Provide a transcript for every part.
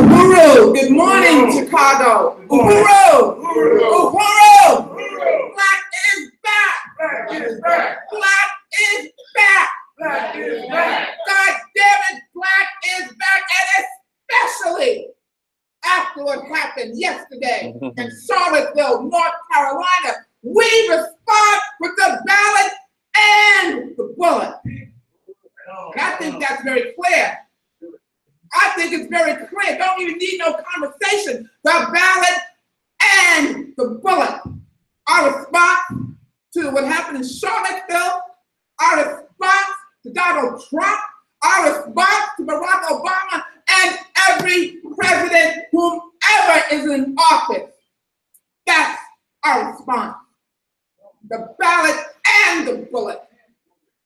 Uhuru. Good morning, Chicago. Uhuru. Uhuru. Black is back. Black is back. Black is back. Black is back. God damn it, black is back, and especially after what happened yesterday in Charlottesville, North Carolina. We respond with the ballot and the bullet. And I think that's very clear. I think it's very clear. Don't even need no conversation. The ballot and the bullet. Our response to what happened in Charlottesville, our response to Donald Trump, our response to Barack Obama, and every president, whomever is in office. That's our response. The ballot and the bullet.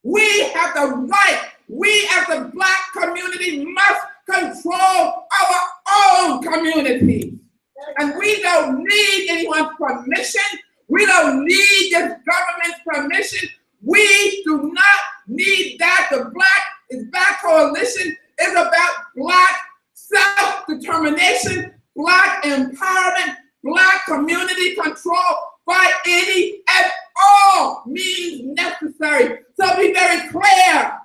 We have the right. We as the black community must control our own community. And we don't need anyone's permission. We don't need this government's permission. We do not need that. The Black is Back Coalition is about black self-determination, black empowerment, black community control by any and all means necessary. So be very clear.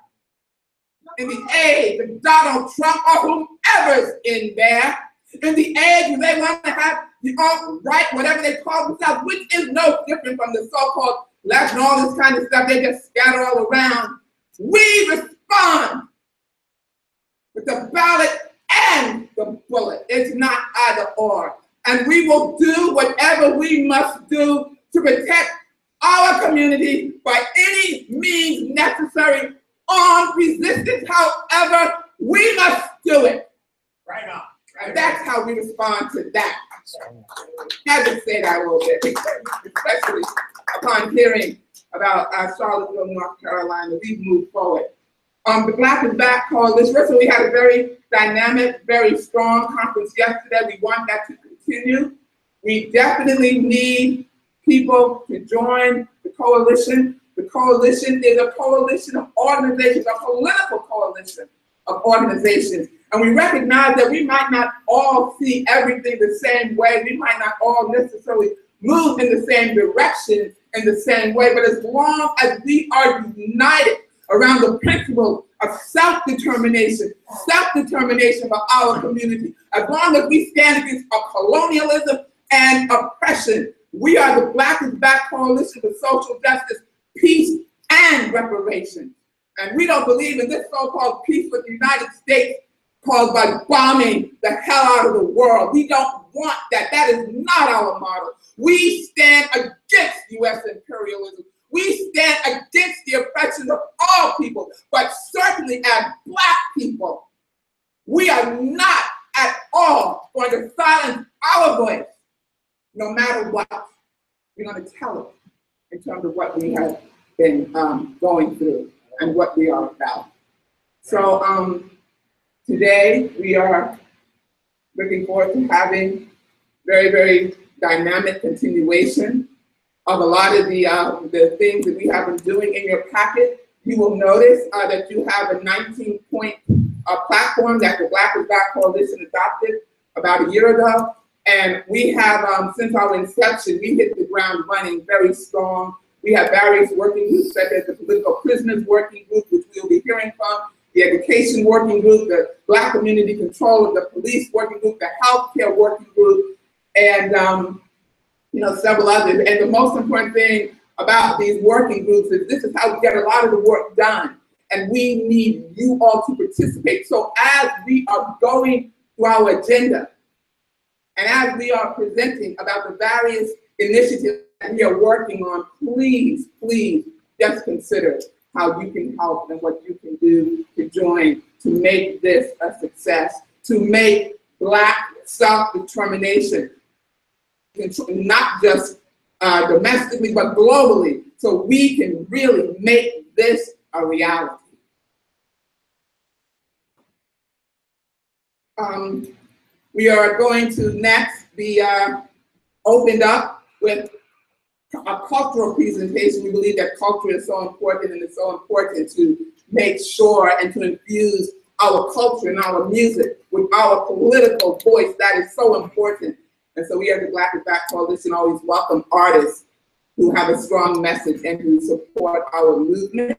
In the age of Donald Trump or whomever's in there, in the age where they want to have the alt-right, whatever they call themselves, which is no different from the so-called left and all this kind of stuff, they just scatter all around. We respond with the ballot and the bullet. It's not either or. And we will do whatever we must do to protect our community by any means necessary. Armed resistance, however, we must do it. Right on. And that's how we respond to that. I had to say that a little bit, especially upon hearing about Charlottesville, North Carolina. We've moved forward. The Black is Back Coalition, so we had a very dynamic, very strong conference yesterday. We want that to continue. We definitely need people to join the coalition. The coalition is a coalition of organizations, a political coalition of organizations. And we recognize that we might not all see everything the same way. We might not all necessarily move in the same direction in the same way. But as long as we are united around the principle of self-determination for our community, as long as we stand against colonialism and oppression, we are the Black is Back Coalition for Social Justice, Peace, and Reparations. And we don't believe in this so-called peace with the United States caused by bombing the hell out of the world. We don't want that. That is not our model. We stand against U.S. imperialism. We stand against the oppression of all people, but certainly as Black people, we are not at all going to silence our voice, no matter what. We're going to tell it in terms of what we have been going through and what we are about. So today we are looking forward to having very, very dynamic continuation of a lot of the things that we have been doing in your packet. You will notice that you have a 19-point platform that the Black is Back Coalition adopted about a year ago. And we have, since our inception, we hit the ground running very strong. We have various working groups, such as the Political Prisoners Working Group, which we'll be hearing from, the Education Working Group, the Black Community Control of the Police Working Group, the Healthcare Working Group, and several others. And the most important thing about these working groups is this is how we get a lot of the work done. And we need you all to participate. So as we are going through our agenda, and as we are presenting about the various initiatives that we are working on, please, please just consider how you can help and what you can do to join to make this a success, to make Black self-determination, not just domestically, but globally, so we can really make this a reality. We are going to next be opened up with a cultural presentation. We believe that culture is so important, and it's so important to make sure and to infuse our culture and our music with with our political voice. That is so important. And so we as the Black is Back Coalition always welcome artists who have a strong message and who support our movement.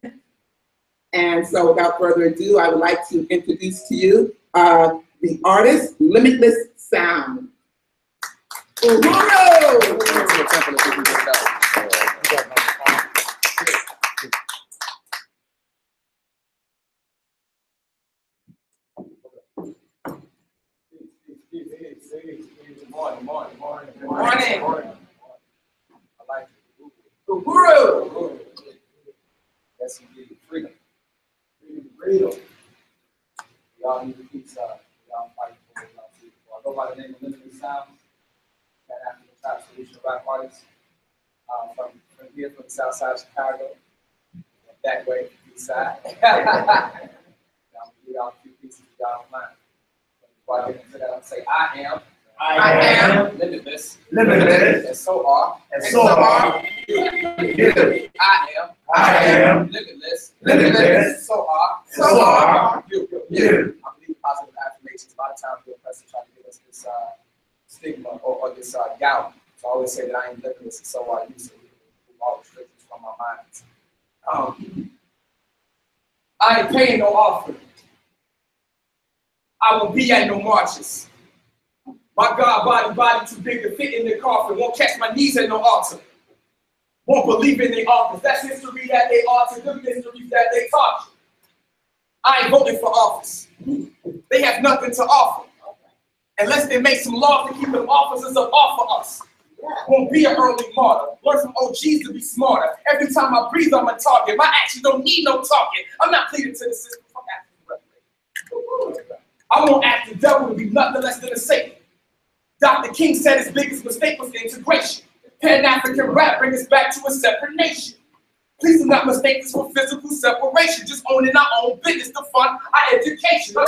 And so without further ado, I would like to introduce to you the artist, Limitless Sound. Morning. I like it. Uhuru. Yes, indeed. Freedom. Freedom. Y'all need to keep y'all fight for it. I go by the name of Limitless Sound, that African top solution rap artist. From here, from the south side of Chicago, that way, east side. I'm gonna give y'all a few pieces of y'all mind. Before I get into that, I'm gonna say, I am limitless. And so are you. I am limitless. And so are you. I believe positive affirmations. A lot of times the oppressor try to give us this stigma or this doubt. So I always say that I am limitless and so are you. So we remove all restrictions from our minds. I ain't paying no offering. I won't be at no marches. My God, body too big to fit in the coffin. Won't catch my knees at no altar. Won't believe in their office. That's history that they alter. Good mysteries that they taught you. I ain't voting for office. They have nothing to offer. Unless they make some law to keep them officers up off of us. Won't be an early martyr. Learn from OGs to be smarter. Every time I breathe, I'm a target. My actions don't need no talking. I'm not pleading to the system. I won't act the devil to be nothing less than a Satan. Dr. King said his biggest mistake was integration. Pan-African rap bring us back to a separate nation. Please do not mistake this for physical separation. Just owning our own business to fund our education. I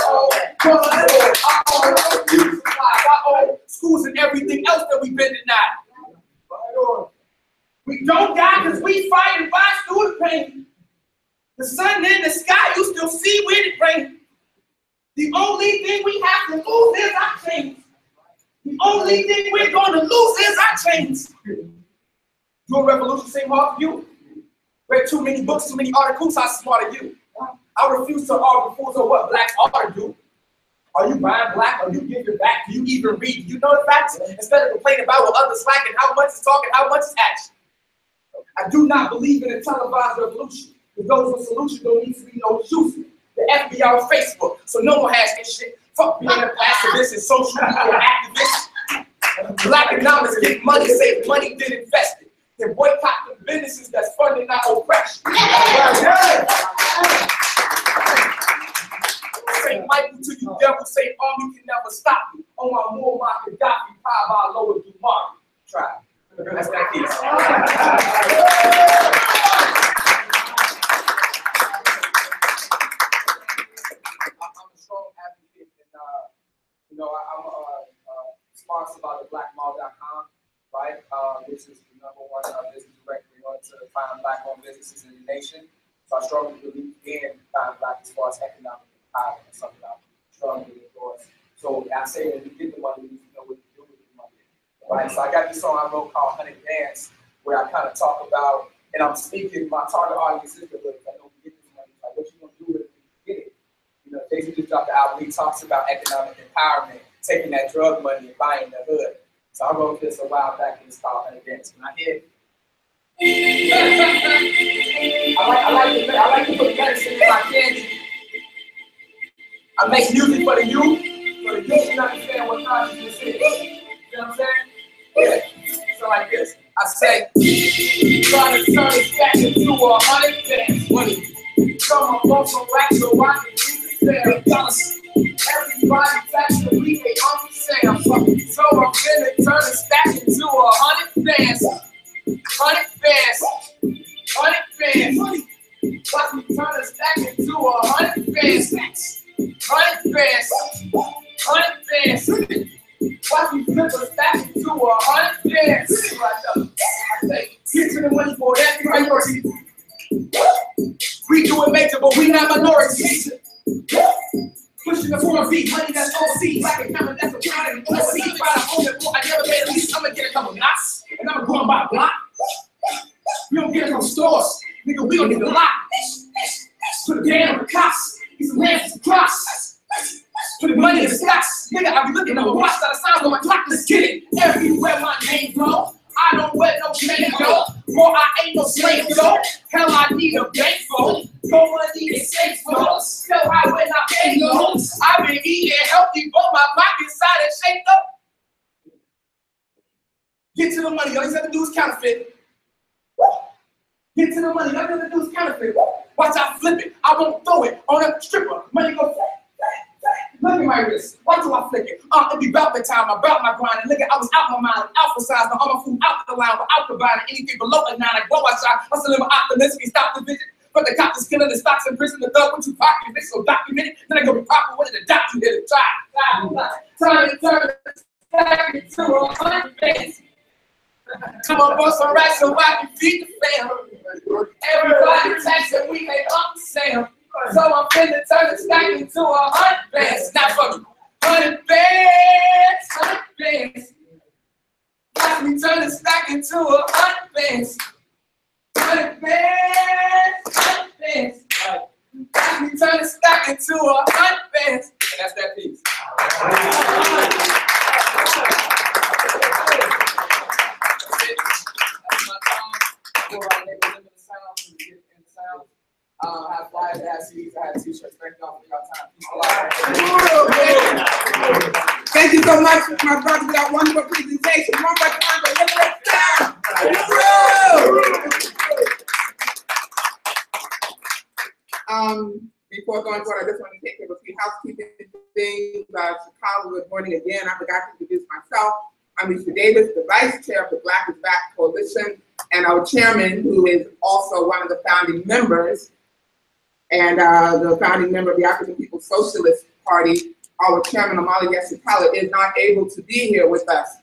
own schools and everything else that we've been denied. We don't die because we fight and buy student pain. The sun in the sky, you still see when it rains. The only thing we have to lose is our chains. The only thing we're going to lose is our chains. Do a revolution seem hard for you? Read too many books, too many articles, how smart are you? I refuse to argue fools on what blacks ought to do. Are you buying black? Are you giving back? Do you even read? Do you know the facts? Instead of complaining about what others lack and how much is talking, how much is action. I do not believe in a televised revolution. Because those with solutions don't need to be no juicy. The FBI on Facebook, so no one has this shit. Fuck being an activist and social media activist. Black economics get money, save money, then invest it. Then boycott the businesses that's funding our oppression. Say Michael to you, devil, say army can never stop you. On my Muammar Gaddafi, Power lower Dumari. Try. That's that piece. I'm sponsored by the blackmall.com, right? This is the #1 business directory to find black-owned businesses in the nation. So I strongly believe in finding black as far as economic empowerment. That's something I strongly endorse. So I say when you get the money, you need to know what to do with the money, right? So I got this song I wrote called 100 Dance, where I kind of talk about, and I'm speaking, my target audience is the little, I don't get this money, like what you gonna do with it when you get it? You know, Jay-Z just dropped the album, he talks about economic empowerment, taking that drug money and buying the hood. So I wrote this a while back and it's called 100 Dance. When I hear it, I like to put medicine in my candy. I make music for the youth to understand what consciousness is. You know what I'm saying? Yeah. So like this, I say, trying to turn it back into 100 dance money. Come on, bump some racks so I can keep it there. Everybody tax the week, they understand. So I'm finna turn it back into 100 bands. 100 bands. 100 bands. Watch me turn it back into 100 bands. 100 bands. 100 bands. Watch me flip us back into 100 bands. I say, get to the money for that priority. We do it major, but we not minorities. Pushing the 4 feet, money that's overseas. diamond, that's a product. Let's see if I own it. I never made at least, I'm gonna get a couple knots, and I'm gonna go and buy a block. We don't get it from stores. Nigga, we gonna get a lot. Put a band on the cops. Get some hands and some cross. Put the money in the stocks. Nigga, I be looking at my watch that I sound on my clock. Let's get it. Everywhere my name go. I don't wear no chain, yo. Boy, I ain't no slave, yo. Hell, I need a bank phone. No money is safe, yo. Still high when I pay, yo. I've been eating healthy, but my pocket's side and shaped up. Get to the money. All you have to do is counterfeit. Get to the money. All you have to do is counterfeit. Watch I flip it. I won't throw it on a stripper. Money go flat. Look at my wrist. Watch till I flick it. It be about the time. About my grind. And look at, I was out my mind. Alpha size. Now all my food out the line. Without providing anything below a 9. I go outside. I still live optimistic. Stop the vision. But the cops is killing the stocks in prison. The thug with you pocket. Bitch, so documented. Then I go be proper. What did the doctor here to try? Time to turn back into a 100 days. Come on, boss, all right, so I can feed the fam. Everybody taxing, we make up the same. So I'm finna turn the stack into 100 bands. Not for me. 100 bands, 100 bands. Watch me turn the stack into 100 bands. 100 bands, 100 bands. Watch me turn the stack into 100 bands. And that's that piece. I have flyers, I have CDs, I have t-shirts. Thank y'all for your time. Thank you so much, my brother, for that wonderful presentation. One more time for Limitless. Before going forward, I just want to take care of a few housekeeping things. Chicago, good morning again. I forgot to introduce myself. I'm Lisa Davis, the Vice Chair of the Black is Back Coalition, and our chairman, who is also one of the founding members, and the founding member of the African People's Socialist Party, our chairman, Amali Yeshitala, is not able to be here with us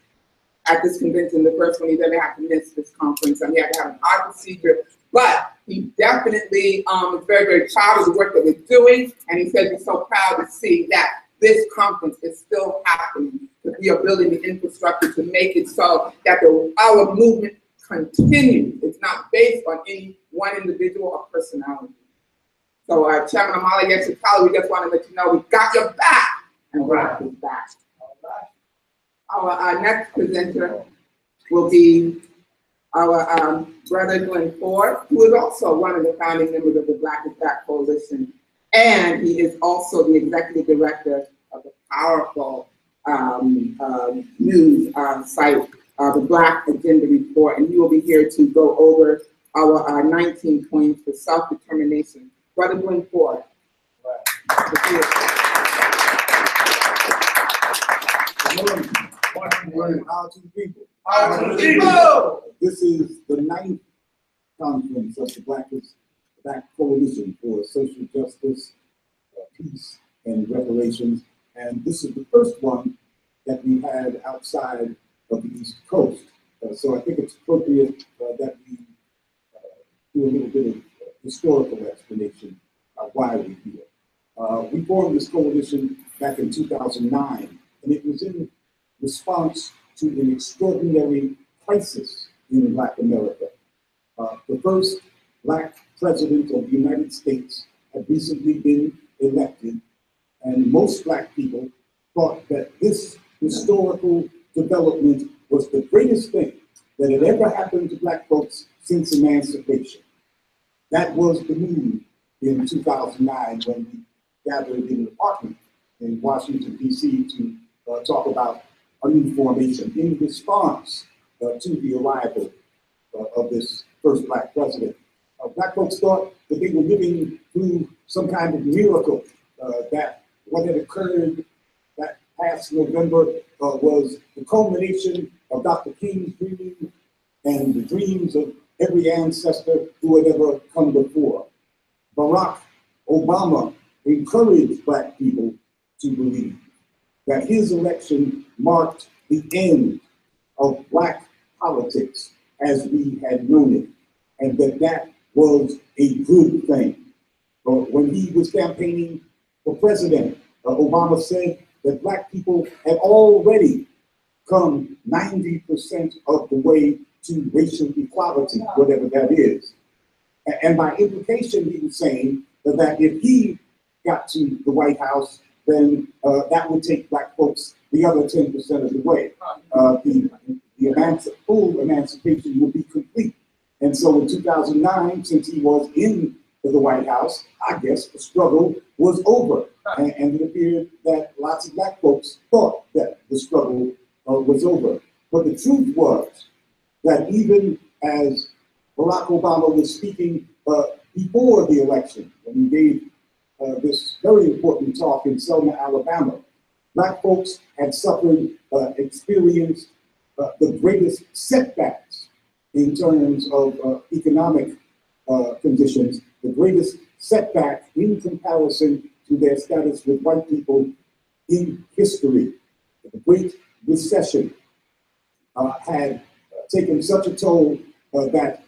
at this convention. The first one, he's ever had to miss this conference, and he had to have an art procedure. But he definitely is very, very proud of the work that we're doing, and he says he's so proud to see that this conference is still happening, that we are building the infrastructure to make it so that our movement continues. It's not based on any one individual or personality. So Chairman Amali Yeshitala, we just want to let you know we got your back, and Black is back. Our next presenter will be our brother Glen, who is also one of the founding members of the Black is Back Coalition, and he is also the executive director of the powerful news site, the Black Agenda Report, and he will be here to go over our 19 points for self-determination. Brother Glen Ford. Good morning. How to the people. How to the people. This is the 9th conference of the Black is Back Coalition for Social Justice, Peace, and Reparations. And this is the first one that we had outside of the East Coast. So I think it's appropriate that we do a little bit of historical explanation of why we're here. We formed this coalition back in 2009, and it was in response to an extraordinary crisis in Black America. The first Black president of the United States had recently been elected, and most Black people thought that this historical development was the greatest thing that had ever happened to Black folks since emancipation. That was the mood in 2009 when we gathered in an apartment in Washington, D.C. to talk about a new formation in response to the arrival of this first Black president. Black folks thought that they were living through some kind of miracle, that what had occurred that past November was the culmination of Dr. King's dream and the dreams of every ancestor who had ever come before. Barack Obama encouraged Black people to believe that his election marked the end of Black politics as we had known it, and that was a good thing. But when he was campaigning for president, Obama said that black people had already come 90% of the way to racial equality, whatever that is. And by implication, he was saying that if he got to the White House, then that would take black folks the other 10% of the way. The full emancipation would be complete. And so in 2009, since he was in the White House, I guess the struggle was over. And it appeared that lots of black folks thought that the struggle was over. But the truth was that even as Barack Obama was speaking before the election, when he gave this very important talk in Selma, Alabama, black folks had suffered, experienced the greatest setbacks in terms of economic conditions, the greatest setback in comparison to their status with white people in history. The Great Recession had taken such a toll that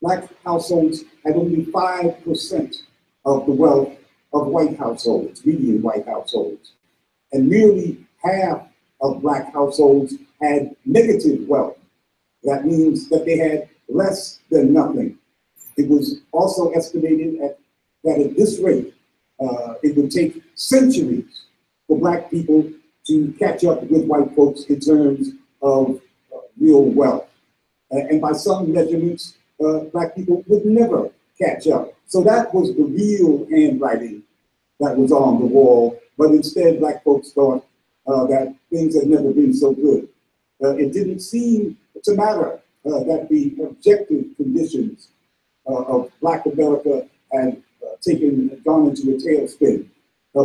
black households had only 5% of the wealth of white households, median white households. And nearly half of black households had negative wealth. That means that they had less than nothing. It was also estimated that at this rate, it would take centuries for black people to catch up with white folks in terms of real wealth. And by some measurements, black people would never catch up. So that was the real handwriting that was on the wall. But instead, black folks thought that things had never been so good. It didn't seem to matter that the objective conditions of black America had gone into a tailspin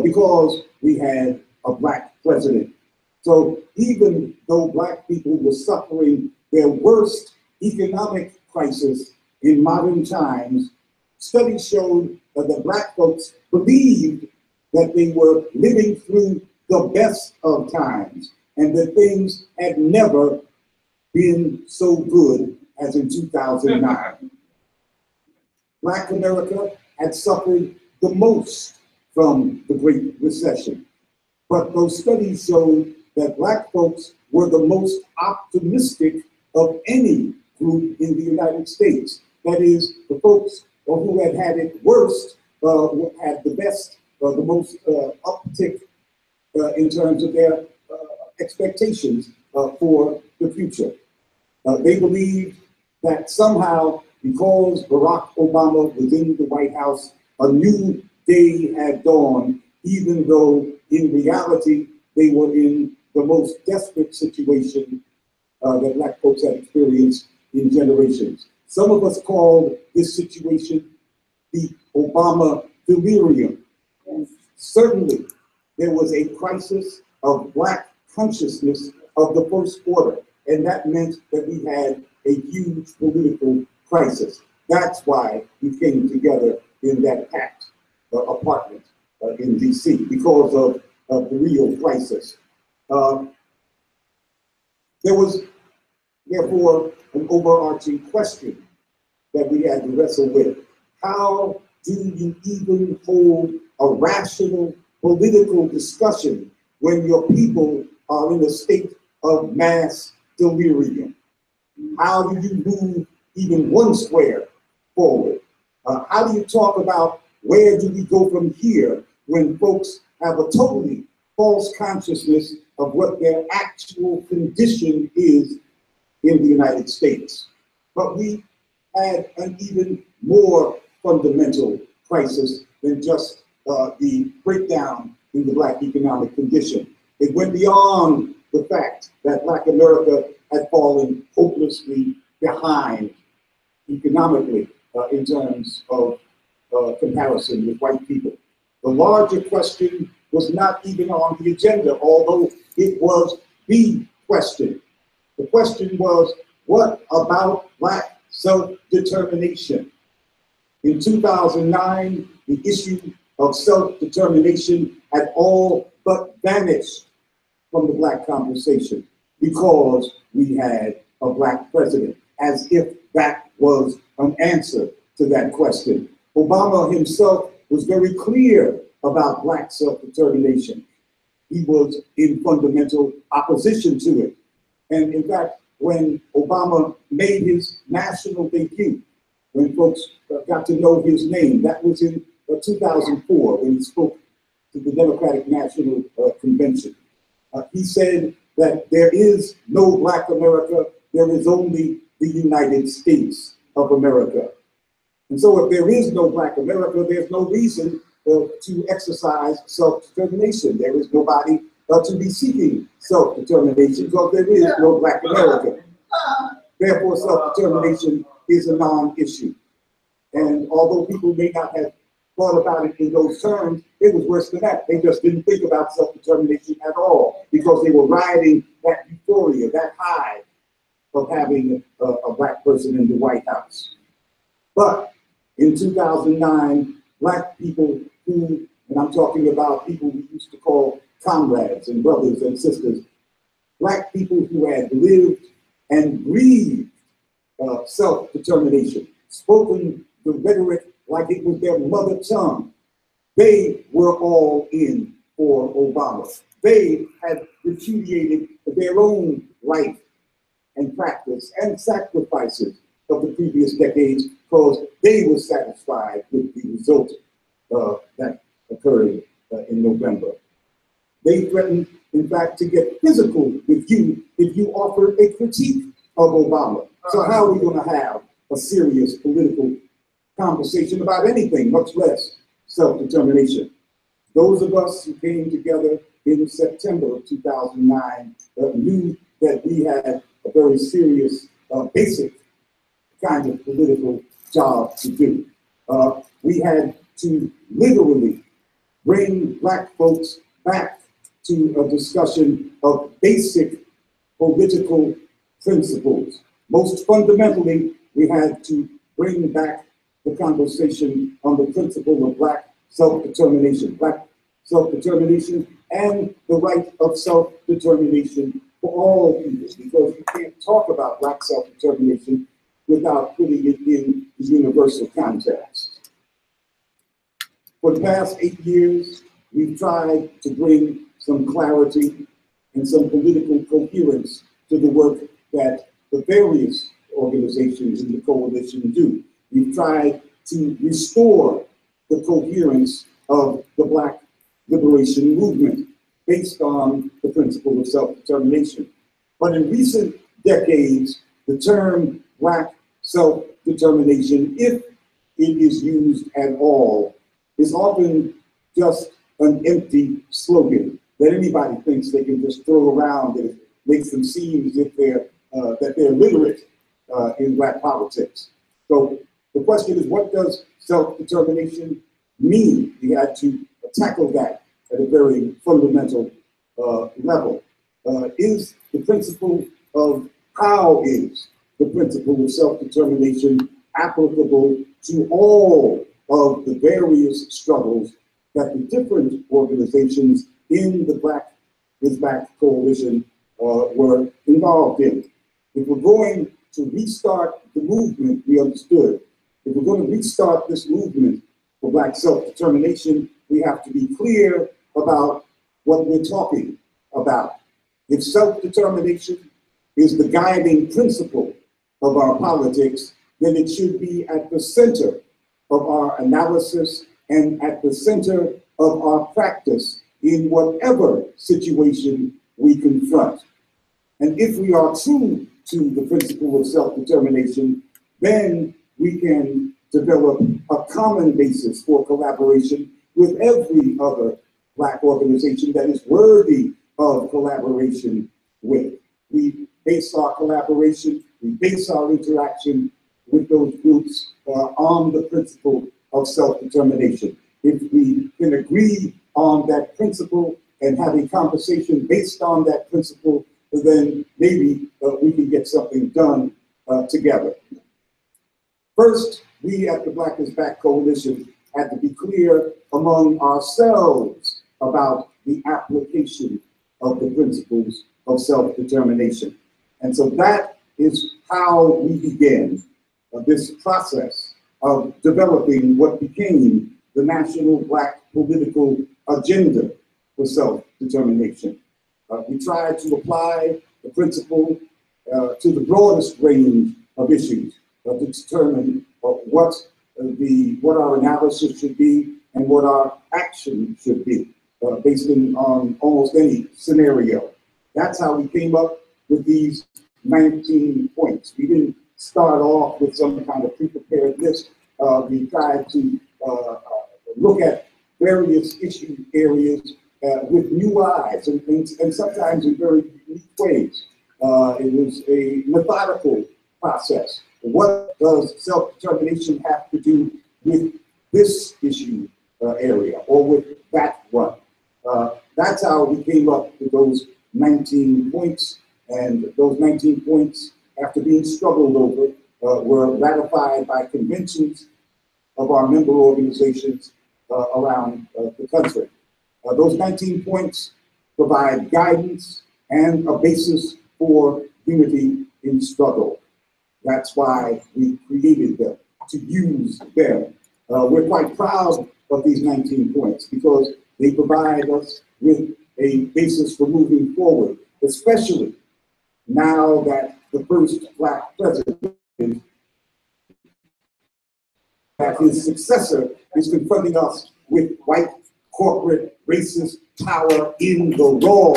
because we had a black president. So even though black people were suffering their worst economic crisis in modern times, studies showed that black folks believed that they were living through the best of times and that things had never been so good as in 2009. Black America had suffered the most from the Great Recession, but those studies showed that black folks were the most optimistic of any group in the United States. That is, the folks who had had it worst had the best, the most uptick in terms of their expectations for the future. They believed that somehow, because Barack Obama was in the White House, a new day had dawned, even though in reality they were in the most desperate situation that black folks had experienced in generations. Some of us called this situation the Obama delirium. Certainly, there was a crisis of black consciousness of the first order, and that meant that we had a huge political crisis. That's why we came together in that packed apartment in DC, because of the real crisis. There was, therefore, an overarching question that we had to wrestle with. How do you even hold a rational political discussion when your people are in a state of mass delirium? How do you move even one square forward? How do you talk about where do we go from here when folks have a totally false consciousness of what their actual condition is in the United States? But we had an even more fundamental crisis than just the breakdown in the black economic condition. It went beyond the fact that black America had fallen hopelessly behind economically in terms of comparison with white people. The larger question was not even on the agenda, although it was the question. The question was, what about black self-determination? In 2009, the issue of self-determination had all but vanished from the black conversation because we had a black president, as if that was an answer to that question. Obama himself was very clear about black self-determination. He he was in fundamental opposition to it. And in fact, when Obama made his national debut, when folks got to know his name, that was in 2004 when he spoke to the Democratic National Convention. He said that there is no Black America, there is only the United States of America. And so if there is no Black America, there's no reason to exercise self-determination. There is nobody to be seeking self-determination because there is no Black America. Therefore, self-determination is a non-issue. And although people may not have thought about it in those terms, it was worse than that. They just didn't think about self-determination at all because they were riding that euphoria, that high of having a Black person in the White House. But in 2009, Black people who, and I'm talking about people we used to call comrades and brothers and sisters, Black people who had lived and breathed self-determination, spoken the rhetoric like it was their mother tongue, they were all in for Obama. They had repudiated their own life and practice and sacrifices of the previous decades because they were satisfied with the result that occurred in November. They threatened, in fact, to get physical with you if you offered a critique of Obama. So how are we going to have a serious political conversation about anything, much less self-determination? Those of us who came together in September of 2009 knew that we had a very serious, basic kind of political job to do. We had to literally bring Black folks back to a discussion of basic political principles. Most fundamentally, we had to bring back the conversation on the principle of Black self-determination and the right of self-determination for all people, because you can't talk about Black self-determination without putting it in the universal context. For the past 8 years, we've tried to bring some clarity and some political coherence to the work that the various organizations in the coalition do. We've tried to restore the coherence of the Black liberation movement based on the principle of self-determination. But in recent decades, the term Black self-determination, if it is used at all, is often just an empty slogan that anybody thinks they can just throw around, and it makes them seem as if they're literate in Black politics. So the question is, what does self-determination mean? We had to tackle that at a very fundamental level. Is the principle of how is the principle of self-determination applicable to all of the various struggles that the different organizations in the Black is Back coalition were involved in? If we're going to restart the movement, we understood. If we're going to restart this movement for Black self-determination, we have to be clear about what we're talking about. If self-determination is the guiding principle of our politics, then it should be at the center of our analysis and at the center of our practice in whatever situation we confront. And if we are true to the principle of self-determination, then we can develop a common basis for collaboration with every other Black organization that is worthy of collaboration with. We base our collaboration, we base our interaction with those groups on the principle of self-determination. If we can agree on that principle and have a conversation based on that principle, then maybe we can get something done together. First, we at the Black is Back Coalition had to be clear among ourselves about the application of the principles of self-determination. And so that is how we began this process of developing what became the National Black Political Agenda for self-determination. We tried to apply the principle to the broadest range of issues to determine what our analysis should be and what our action should be, based on almost any scenario. That's how we came up with these 19 points. We didn't start off with some kind of pre-prepared list. We tried to look at various issue areas with new eyes and sometimes in very unique ways. It was a methodical process. What does self-determination have to do with this issue area or with that one? That's how we came up with those 19 points, and those 19 points, after being struggled over, were ratified by conventions of our member organizations around the country. Those 19 points provide guidance and a basis for unity in struggle. That's why we created them, to use them. We're quite proud of these 19 points because they provide us with a basis for moving forward, especially now that the first Black president, that his successor is confronting us with white corporate racist power in the law.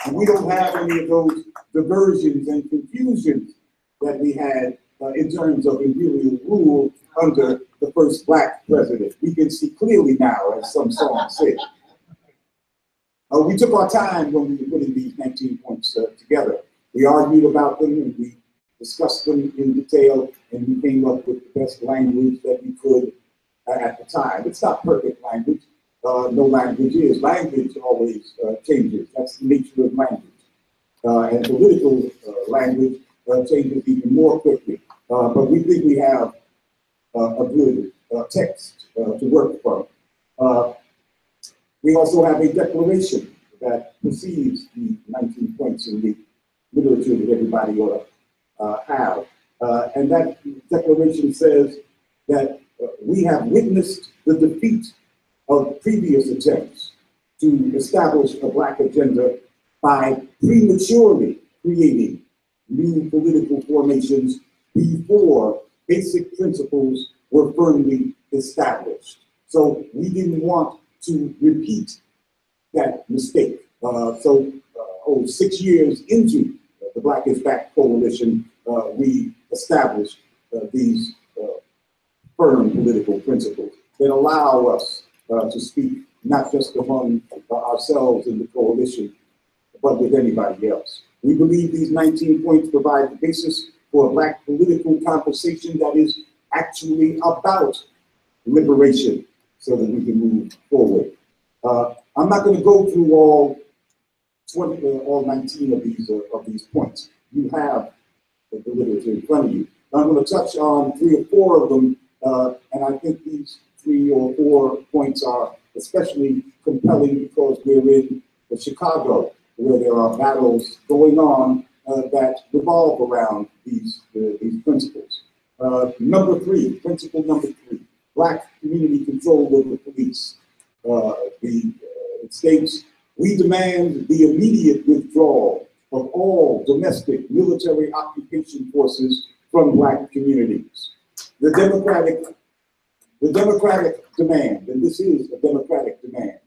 And we don't have any of those diversions and confusions that we had in terms of imperial rule under the first Black president. We can see clearly now, as some songs say. We took our time when we were putting these 19 points together. We argued about them and we discussed them in detail, and we came up with the best language that we could at the time. It's not perfect language. No language is. Language always changes. That's the nature of language. And political language changes even more quickly. But we think we have a good text to work from. We also have a declaration that precedes the 19 points in the literature that everybody ought to have. And that declaration says that we have witnessed the defeat of previous attempts to establish a Black agenda by prematurely creating new political formations before basic principles were firmly established. So we didn't want to repeat that mistake. 6 years into the Black is Back coalition, we established these firm political principles that allow us to speak not just among ourselves in the coalition, but with anybody else. We believe these 19 points provide the basis for a Black political conversation that is actually about liberation so that we can move forward. I'm not going to go through all 19 of these points. You have the literature in front of you. I'm going to touch on 3 or 4 of them, and I think these 3 or 4 points are especially compelling because we're in Chicago, where there are battles going on that revolve around these principles. Principle number 3, Black community control of the police. It states, we demand the immediate withdrawal of all domestic military occupation forces from Black communities. The democratic demand, and this is a democratic demand,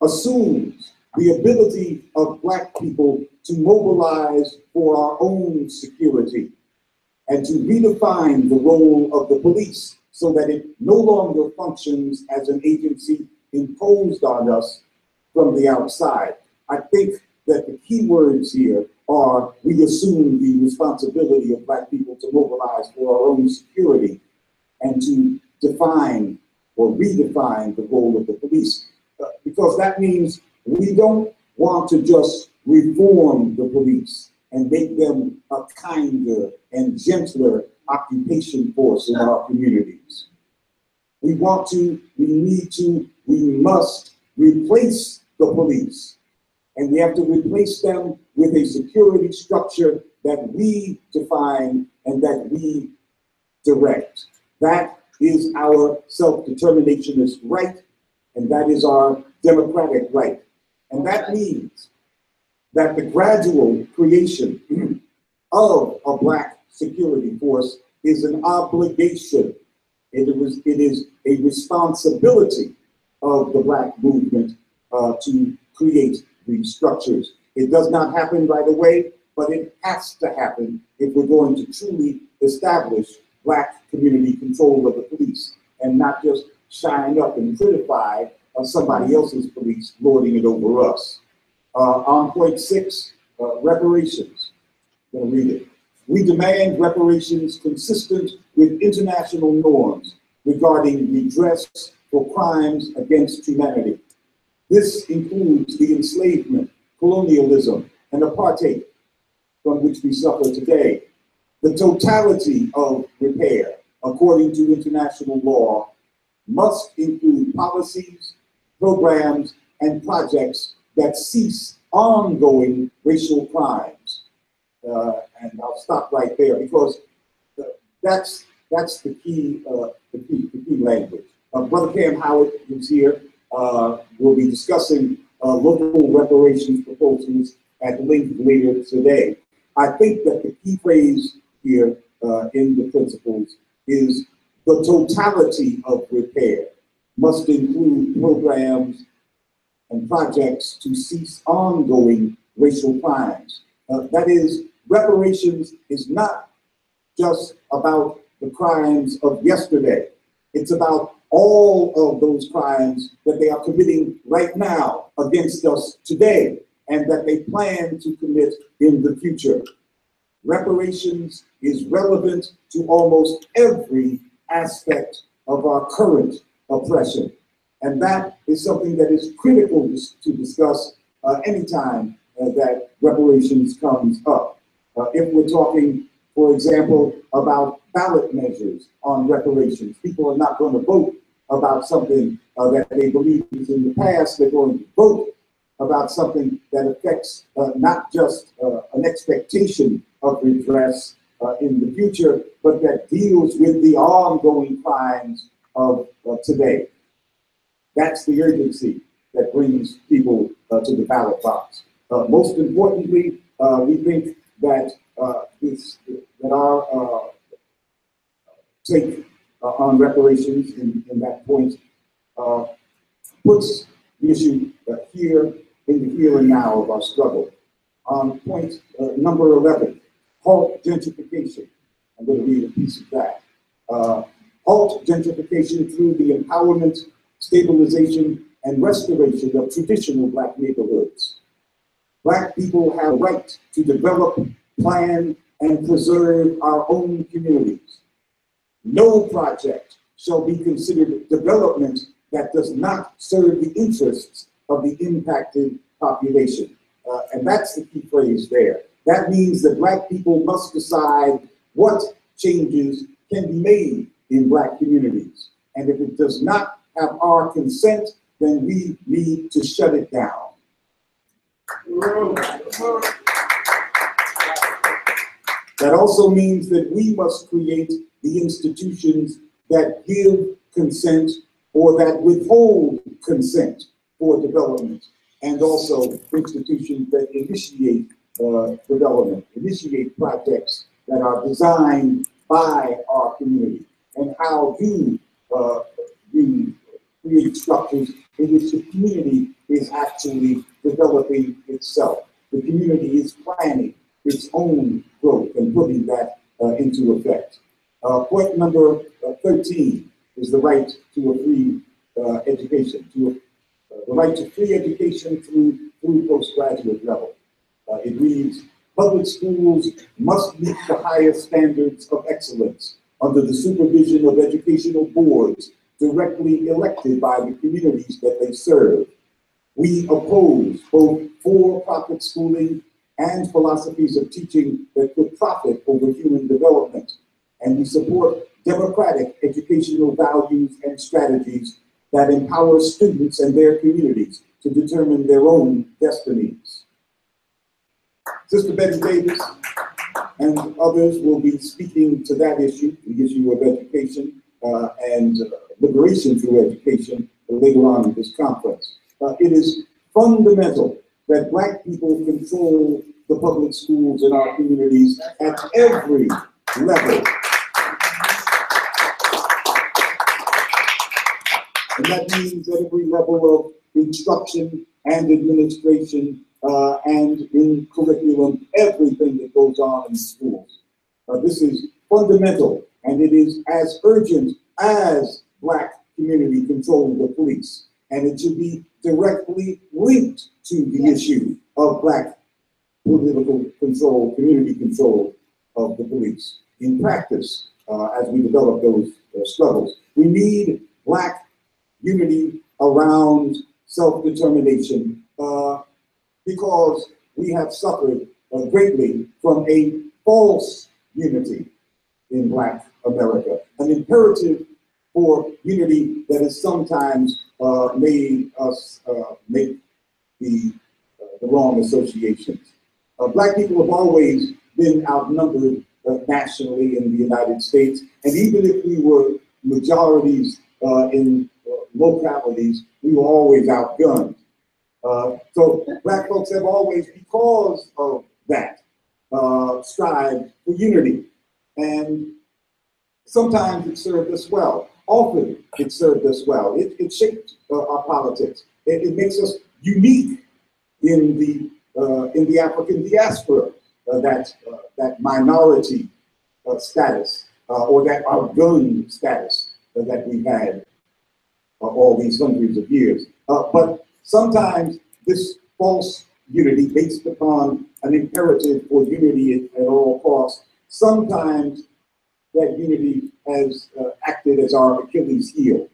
assumes the ability of Black people to mobilize for our own security and to redefine the role of the police so that it no longer functions as an agency imposed on us from the outside. I think that the key words here are we assume the responsibility of Black people to mobilize for our own security and to define or redefine the role of the police. Because that means we don't want to just reform the police and make them a kinder and gentler occupation force in our communities. We need to, we must replace the police. And we have to replace them with a security structure that we define and that we direct. That is our self-determinationist right, and that is our democratic right. And that means that the gradual creation of a Black security force is an obligation. It is a responsibility of the Black movement to create these structures. It does not happen right away, but it has to happen if we're going to truly establish Black community control of the police and not just shine up and criticize somebody else's police lording it over us. On point 6, reparations. I'm going to read it. We demand reparations consistent with international norms regarding redress for crimes against humanity. This includes the enslavement, colonialism, and apartheid from which we suffer today. The totality of repair, according to international law, must include policies, programs, and projects that cease ongoing racial crimes. And I'll stop right there because that's the key language. Brother Kamm Howard, who's here, will be discussing local reparations proposals at length later today. I think that the key phrase here in the principles is the totality of repair must include programs and projects to cease ongoing racial crimes. That is, reparations is not just about the crimes of yesterday. It's about all of those crimes that they are committing right now against us today and that they plan to commit in the future. Reparations is relevant to almost every aspect of our current oppression. And that is something that is critical to discuss anytime that reparations comes up. If we're talking, for example, about ballot measures on reparations, people are not going to vote about something that they believe is in the past. They're going to vote about something that affects not just an expectation of redress in the future, but that deals with the ongoing crimes of today. That's the urgency that brings people to the ballot box. Most importantly, we think that our take on reparations in that point puts the issue here in the here and now of our struggle. On point number 11, halt gentrification. I'm going to read a piece of that. Halt gentrification through the empowerment, stabilization, and restoration of traditional Black neighborhoods. Black people have a right to develop, plan, and preserve our own communities. No project shall be considered development that does not serve the interests of the impacted population. And that's the key phrase there. That means that Black people must decide what changes can be made in Black communities. And if it does not have our consent, then we need to shut it down. That also means that we must create the institutions that give consent or that withhold consent for development, and also institutions that initiate development, initiate projects that are designed by our community. And how do we create structures in which the community is actually developing itself? The community is planning its own growth and putting that into effect. Point number 13 is the right to a free education, the right to free education through postgraduate level. It reads, public schools must meet the highest standards of excellence under the supervision of educational boards directly elected by the communities that they serve. We oppose both for-profit schooling and philosophies of teaching that put profit over human development. And we support democratic educational values and strategies that empower students and their communities to determine their own destinies. Sister Betty Davis and others will be speaking to that issue, the issue of education and liberation through education later on in this conference. it is fundamental that Black people control the public schools in our communities at every level. And that means at every level of instruction and administration and in curriculum, everything that goes on in schools. This is fundamental, and it is as urgent as Black community control the police. And it should be directly linked to the issue of Black political control, community control of the police. In practice, as we develop those struggles, we need Black unity around self-determination because we have suffered greatly from a false unity in Black America, an imperative for unity that has sometimes made us make the wrong associations. Black people have always been outnumbered nationally in the United States, and even if we were majorities in localities, we were always outgunned. So Black folks have always, because of that, strived for unity. And sometimes it served us well. Often it served us well. It shaped our politics. It makes us unique in the African diaspora, that minority status, or that outgunned status that we've had all these hundreds of years. But sometimes this false unity based upon an imperative for unity at all costs, sometimes that unity has acted as our Achilles heel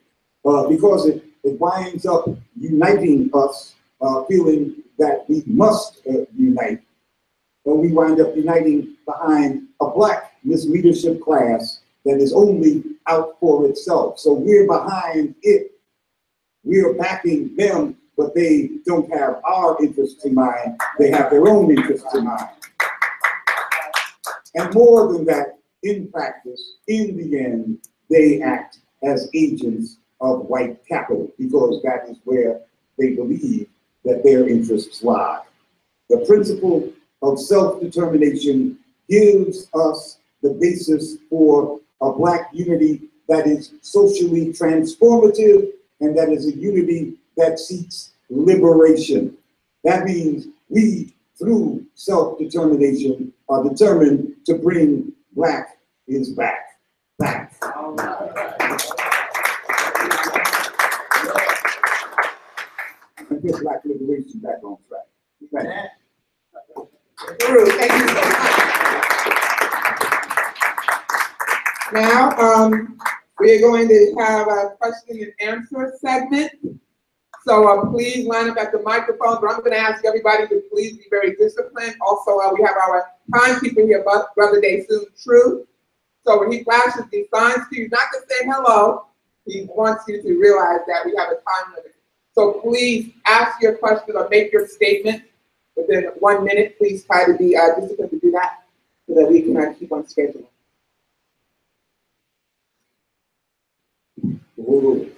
because it winds up uniting us, feeling that we must unite. But we wind up uniting behind a Black misleadership class that is only out for itself. So we're behind it. We're backing them, but they don't have our interests in mind. They have their own interests in mind. And more than that, in practice, in the end, they act as agents of white capital because that is where they believe that their interests lie. The principle of self-determination gives us the basis for a Black unity that is socially transformative and that is a unity that seeks liberation. That means we, through self-determination, are determined to bring Black is back. And get Black liberation back on track. Thank you. Thank you so much. Now, we're going to have a question and answer segment. So please line up at the microphone, but I'm going to ask everybody to please be very disciplined. Also, we have our timekeeper here, Brother Desun True. So when he flashes these signs to you, not to say hello, he wants you to realize that we have a time limit. So please ask your question or make your statement within 1 minute. Please try to be disciplined to do that so that we can keep on schedule. Ooh.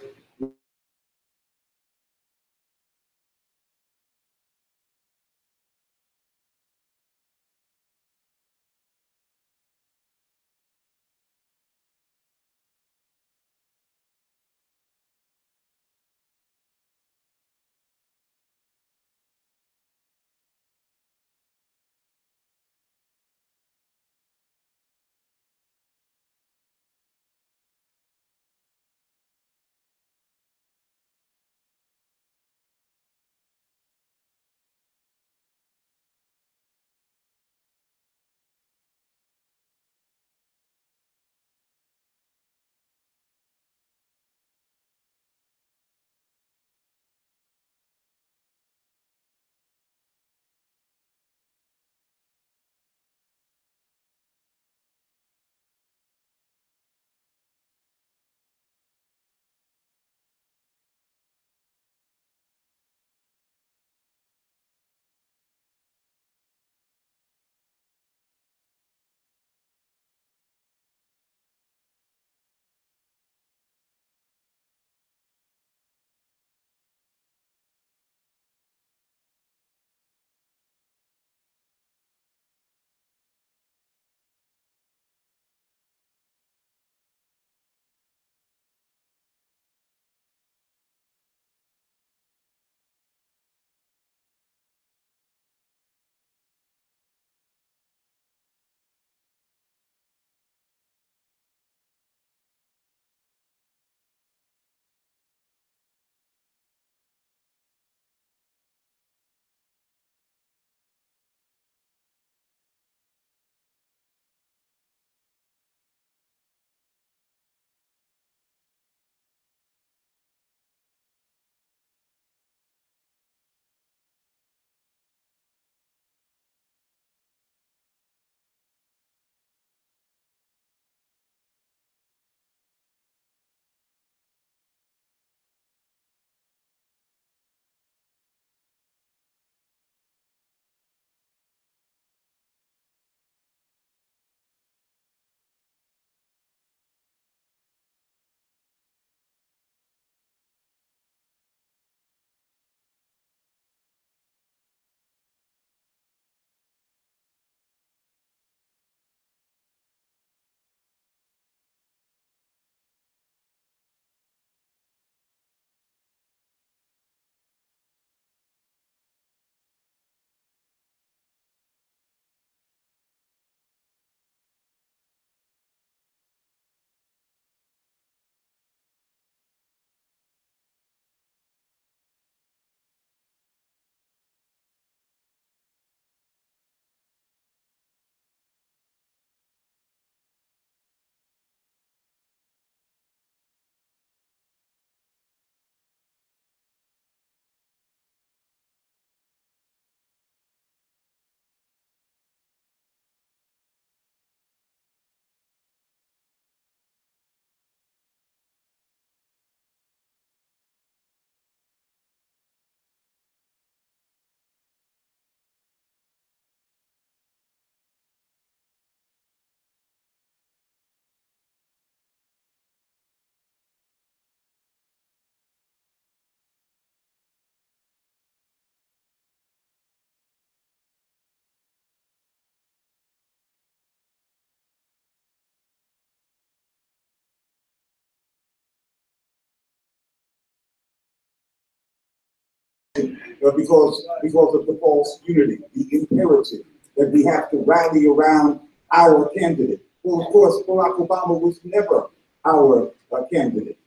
because of the false unity, the imperative that we have to rally around our candidate. Well, of course, Barack Obama was never our candidate.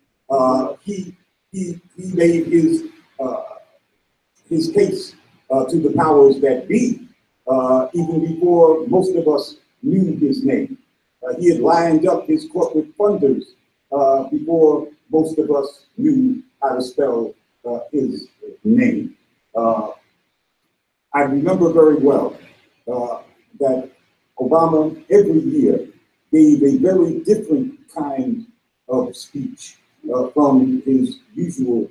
He made his case to the powers that be even before most of us knew his name. He had lined up his corporate funders before most of us knew how to spell his name. I remember very well that Obama every year gave a very different kind of speech from his usual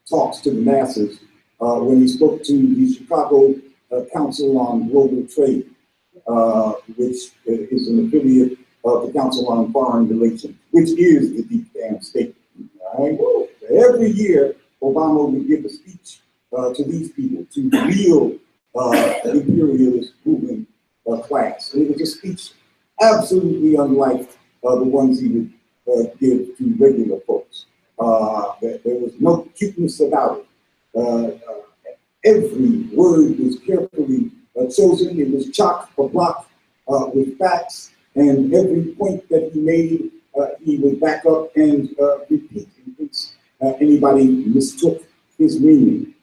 talks to the masses when he spoke to the Chicago Council on Global Trade, which is an affiliate of the Council on Foreign Relations, which is the deep damn state. Right? Every year, Obama would give a speech to these people, to real imperialist ruling class. And it was a speech absolutely unlike the ones he would give to regular folks. There was no cuteness about it. Every word was carefully chosen. It was chock a block with facts, and every point that he made, he would back up and repeat in case anybody mistook his meaning.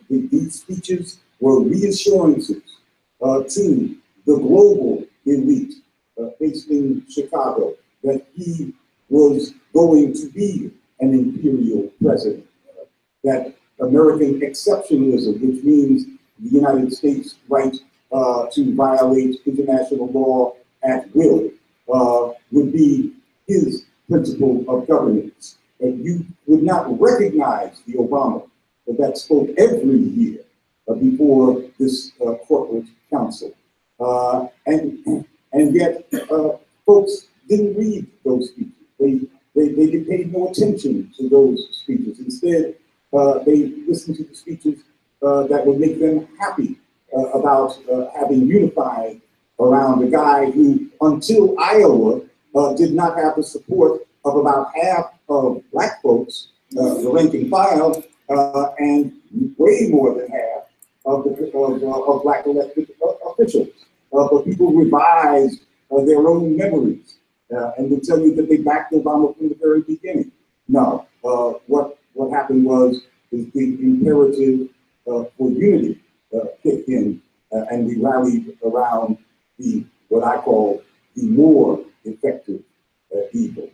These speeches were reassurances to the global elite based in Chicago that he was going to be an imperial president, that American exceptionalism, which means the United States' right to violate international law at will, would be his principle of governance. And you would not recognize the Obama that spoke every year before this corporate council. And yet, folks didn't read those speeches. They paid no attention to those speeches. Instead, they listened to the speeches that would make them happy about having unified around a guy who, until Iowa, did not have the support of about half of black folks, the rank and file, and way more than half of black elected officials. But people revised their own memories and would tell you that they backed Obama from the very beginning. No, what happened was the imperative for unity kicked in, and we rallied around what I call the more effective evil.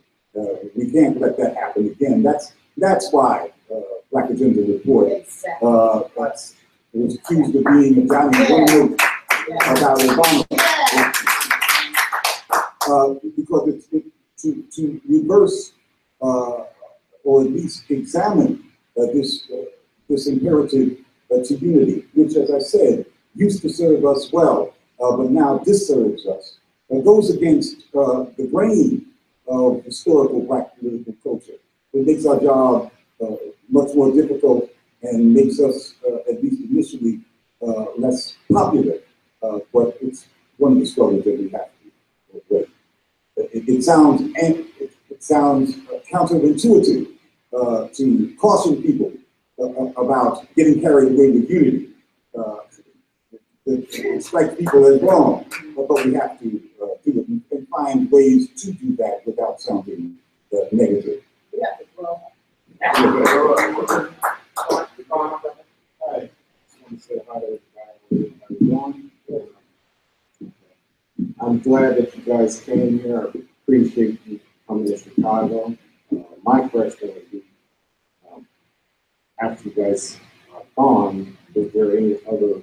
We can't let that happen again. That's why Black Agenda Report was accused of being a Johnny One Note about Obama, because it's to reverse or at least examine this imperative to unity, which, as I said, used to serve us well, but now disserves us. It goes against the grain of historical black political culture. It makes our job much more difficult and makes us, at least initially, less popular. But it's one of the struggles that we have to break. It sounds counterintuitive to caution people about getting carried away with unity. It strikes people as wrong, but we have to do it and find ways to do that without sounding negative. Yeah, well. Hi. I just want to say hi to everybody. I'm glad that you guys came here. I appreciate you coming to Chicago. My question would be, after you guys are gone, is there any other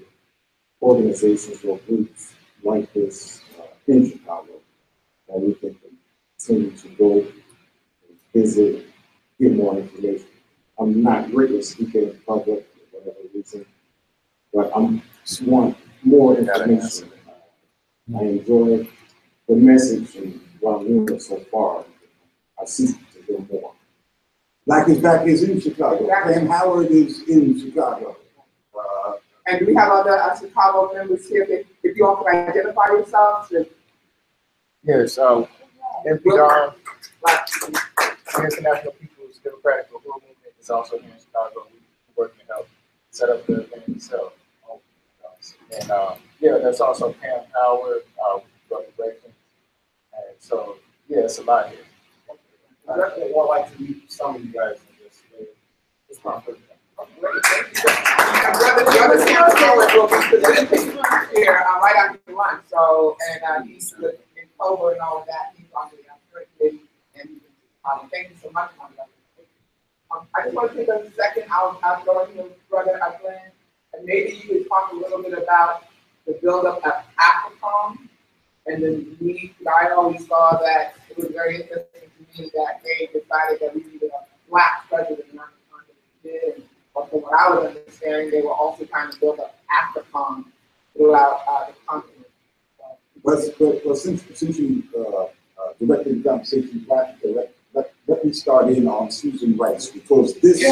organizations or groups like this in Chicago that we can continue to go and visit, get more information? I'm not great at speaking in public for whatever reason, but I just want more information. I enjoy the message and what I'm hearing so far. I seek to hear more. Black is Back is in Chicago. Kamm Howard is in Chicago. And do we have other Chicago members here? If you all can identify yourselves. Yes, NPR, International People's Democratic Reform Movement, is also here in Chicago. We're working to help set up the event itself. And yeah, there's also Kamm Power, Reparations. And so, yeah, it's a lot here. I definitely would like to meet some of you guys in this. It's my first time. Brother Sam Howard will be presenting here right after lunch. So, and he's in Clover and all of that. He's on the curriculum. And thank you so much, my brother. I just want to take a second. I'll go to Brother Glen, and maybe you could talk a little bit about the buildup of AFRICOM. And then I always saw that it was very interesting to me that they decided that we needed a black president, not the one that we did. But from what I was understanding, they were also trying to build up AFRICOM throughout the continent. Well, since you directed the conversation, let me start in on Susan Rice, because this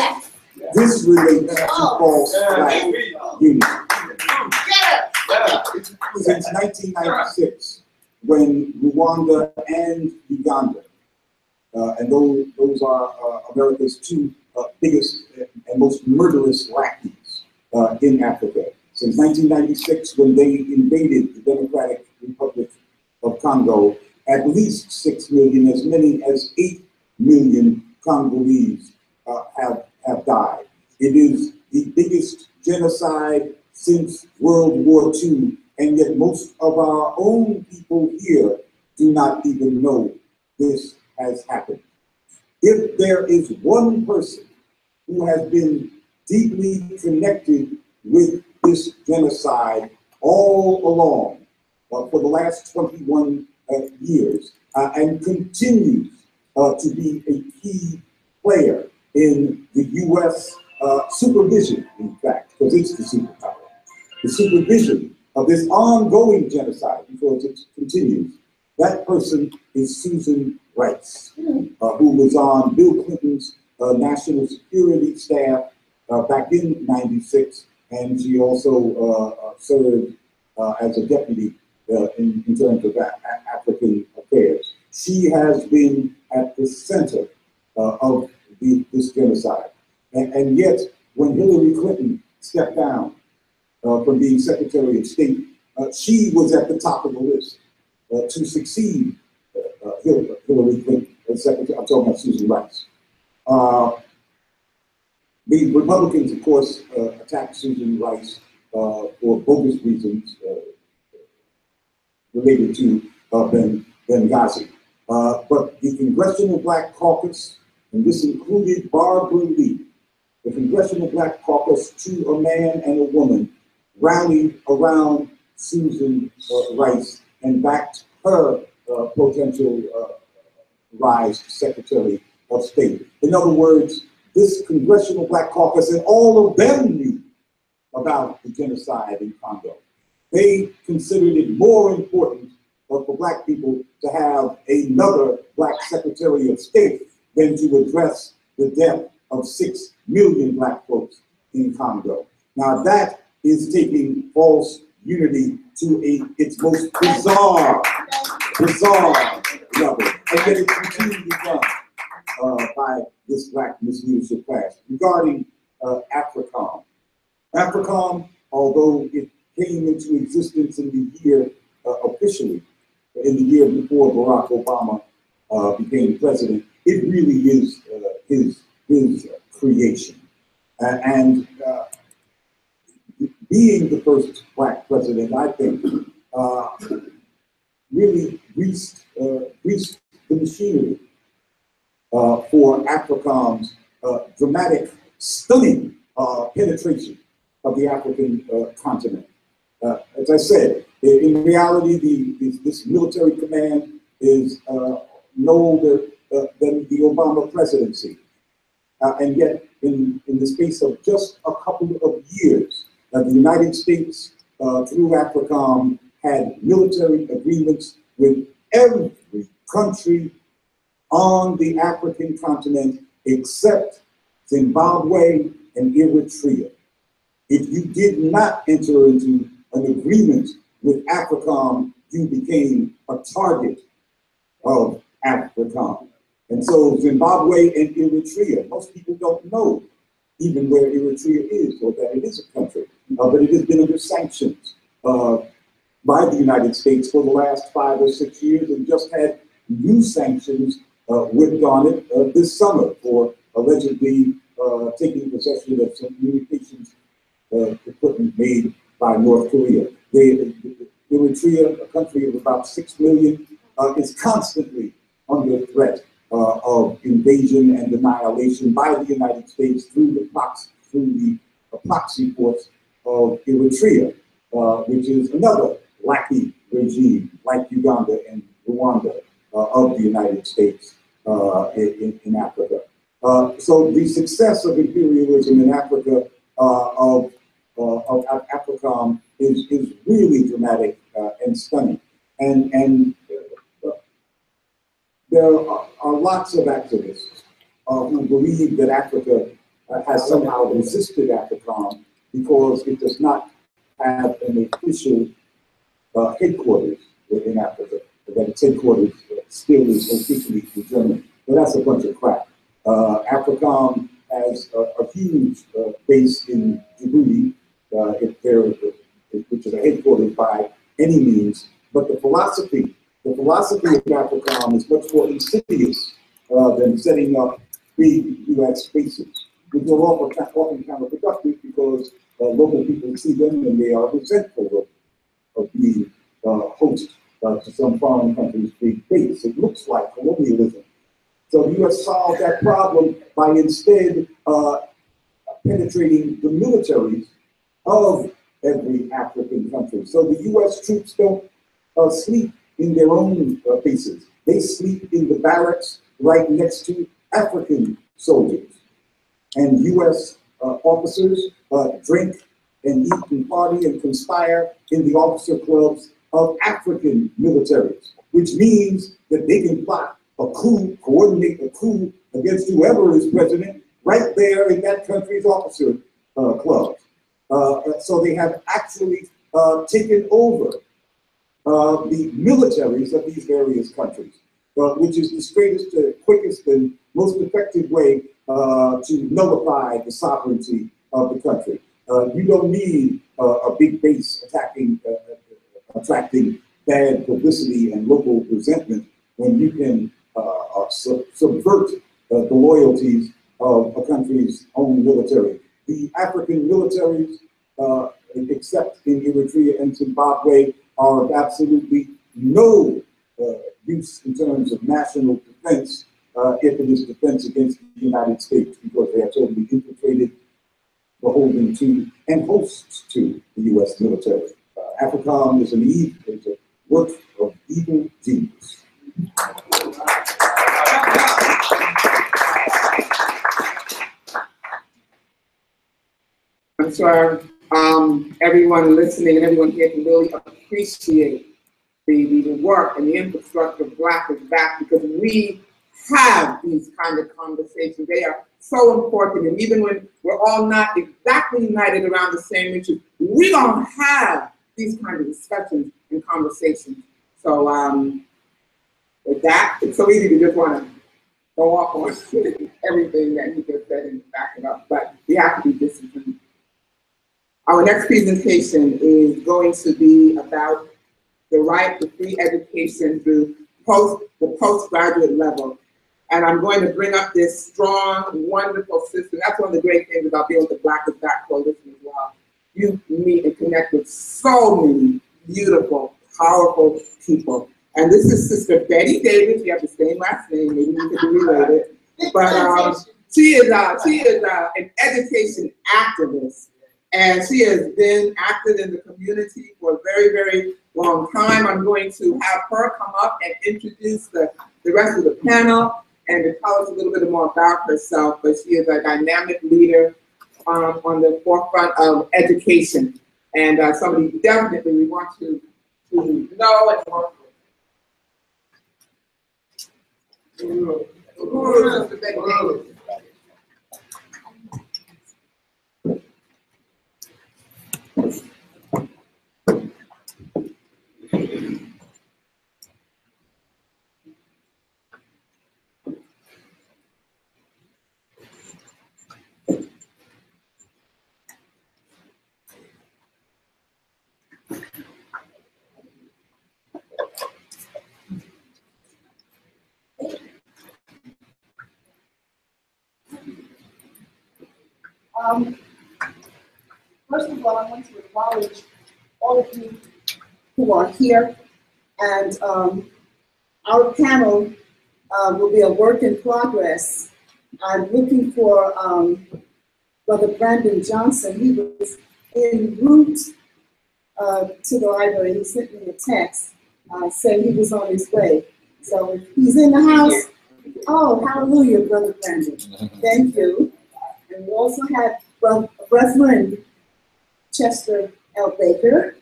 relates to false flag unity. Since 1996, when Rwanda and Uganda, and those are America's two biggest and most murderous lackeys in Africa. Since 1996, when they invaded the Democratic Republic of Congo, at least 6 million, as many as 8 million Congolese have died. It is the biggest genocide since World War II, and yet most of our own people here do not even know this has happened. If there is one person who has been deeply connected with this genocide all along for the last 21 years, and continues to be a key player in the U.S. Supervision, in fact, because it's the superpower, the supervision of this ongoing genocide because it continues. That person is Susan Rice, who was on Bill Clinton's national security staff back in '96, and she also served as a deputy in terms of African affairs. She has been at the center of this genocide. And yet, when Hillary Clinton stepped down from being Secretary of State, she was at the top of the list to succeed Hillary Clinton as Secretary. I'm talking about Susan Rice. The Republicans, of course, attacked Susan Rice for bogus reasons related to Benghazi. But the Congressional Black Caucus, and this included Barbara Lee, the Congressional Black Caucus, to a man and a woman, rallied around Susan Rice and backed her potential rise to Secretary of State. In other words, this Congressional Black Caucus, and all of them knew about the genocide in Congo. They considered it more important for Black people to have another Black Secretary of State than to address the death of 6 million Black folks in Congo. Now that is taking false unity to its most bizarre level, and yet it's continually done by this Black misleadership class. Regarding AFRICOM. AFRICOM, although it came into existence in the year, officially, in the year before Barack Obama became president, it really is his creation. And being the first Black president, I think, really greased the machinery for AFRICOM's dramatic, stunning penetration of the African continent. As I said, in reality, this military command is no older than the Obama presidency. And yet, in the space of just a couple of years, the United States, through AFRICOM, had military agreements with every country on the African continent except Zimbabwe and Eritrea. If you did not enter into an agreement with AFRICOM, you became a target of AFRICOM. And so Zimbabwe and Eritrea, most people don't know even where Eritrea is, or that it is a country. But it has been under sanctions by the United States for the last 5 or 6 years, and just had new sanctions whipped on it this summer for allegedly taking possession of some communications equipment made by North Korea. Eritrea, a country of about 6 million, is constantly under threat of invasion and annihilation by the United States through the proxy force of Eritrea, which is another lackey regime like Uganda and Rwanda of the United States in Africa. So the success of imperialism in Africa, of AFRICOM, is really dramatic and stunning. And there are lots of activists who believe that Africa has somehow resisted AFRICOM because it does not have an official headquarters in Africa, that its headquarters still is officially in Germany. But that's a bunch of crap. AFRICOM has a huge base in Djibouti, which is a headquarters by any means. But the philosophy of AFRICOM is much more insidious than setting up big U.S. bases, which are often counterproductive because local people see them and they are resentful of being host to some foreign country's big base. It looks like colonialism. So the U.S. solved that problem by instead penetrating the militaries of every African country. So the U.S. troops don't sleep in their own bases. They sleep in the barracks right next to African soldiers. And U.S. officers drink and eat and party and conspire in the officer clubs of African militaries, which means that they can plot a coup, coordinate a coup against whoever is president right there in that country's officer clubs. So they have actually taken over the militaries of these various countries, which is the straightest, quickest, and most effective way to nullify the sovereignty of the country. You don't need a big base attracting bad publicity and local resentment when you can subvert the loyalties of a country's own military. The African militaries, except in Eritrea and Zimbabwe, are of absolutely no use in terms of national defense if it is defense against the United States, because they are totally infiltrated, beholden to, and hosts to the U.S. military. AFRICOM is a work of evil genius. I'm sure everyone listening and everyone here can really appreciate the work and the infrastructure of Black is Back, because we have these kind of conversations. They are so important, and even when we're all not exactly united around the same issue, we don't have these kind of discussions and conversations. So with that, it's so easy to just want to go off on everything that he just said and back it up, but we have to be disciplined. Our next presentation is going to be about the right to free education through the postgraduate level. And I'm going to bring up this strong, wonderful system. That's one of the great things about being with the Black is Back Coalition as well. You meet and connect with so many beautiful, powerful people. And this is Sister Betty Davis. We have the same last name, maybe we could be related. But she is an education activist. And she has been active in the community for a very, very long time. I'm going to have her come up and introduce the rest of the panel and to tell us a little bit more about herself. But she is a dynamic leader on the forefront of education, and somebody definitely we want to know and work with. Sister Betty Davis. First of all, I want to acknowledge all of you who are here, and our panel will be a work in progress. I'm looking for Brother Brandon Johnson. He was en route to the library. He sent me a text saying he was on his way. So if he's in the house, oh, hallelujah, Brother Brandon. Thank you. And we also have Reverend Chester L. Baker,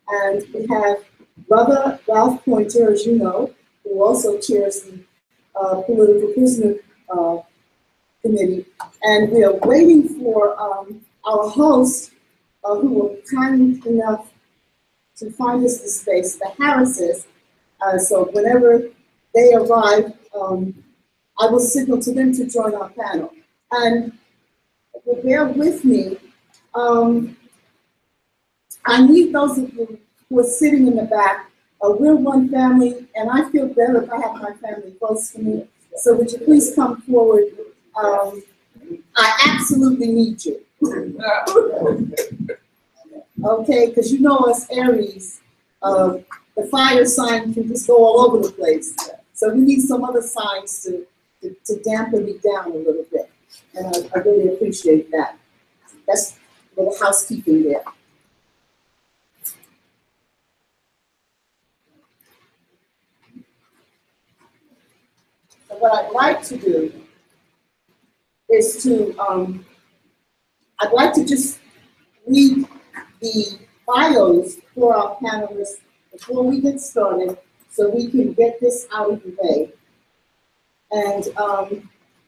and we have Brother Ralph Pointer, as you know, who also chairs the Political Prisoner Committee. And we are waiting for our host, who were kind enough to find us the space, the Harrises. So whenever they arrive, I will signal to them to join our panel. And bear with me. I need those of you who are sitting in the back. We're one family, and I feel better if I have my family close to me. So would you please come forward? I absolutely need you. Okay, because you know us Aries, the fire sign can just go all over the place. So we need some other signs to dampen me down a little bit. And I really appreciate that. That's a little housekeeping there. So what I'd like to do is to, I'd like to just read the bios for our panelists before we get started so we can get this out of the way. And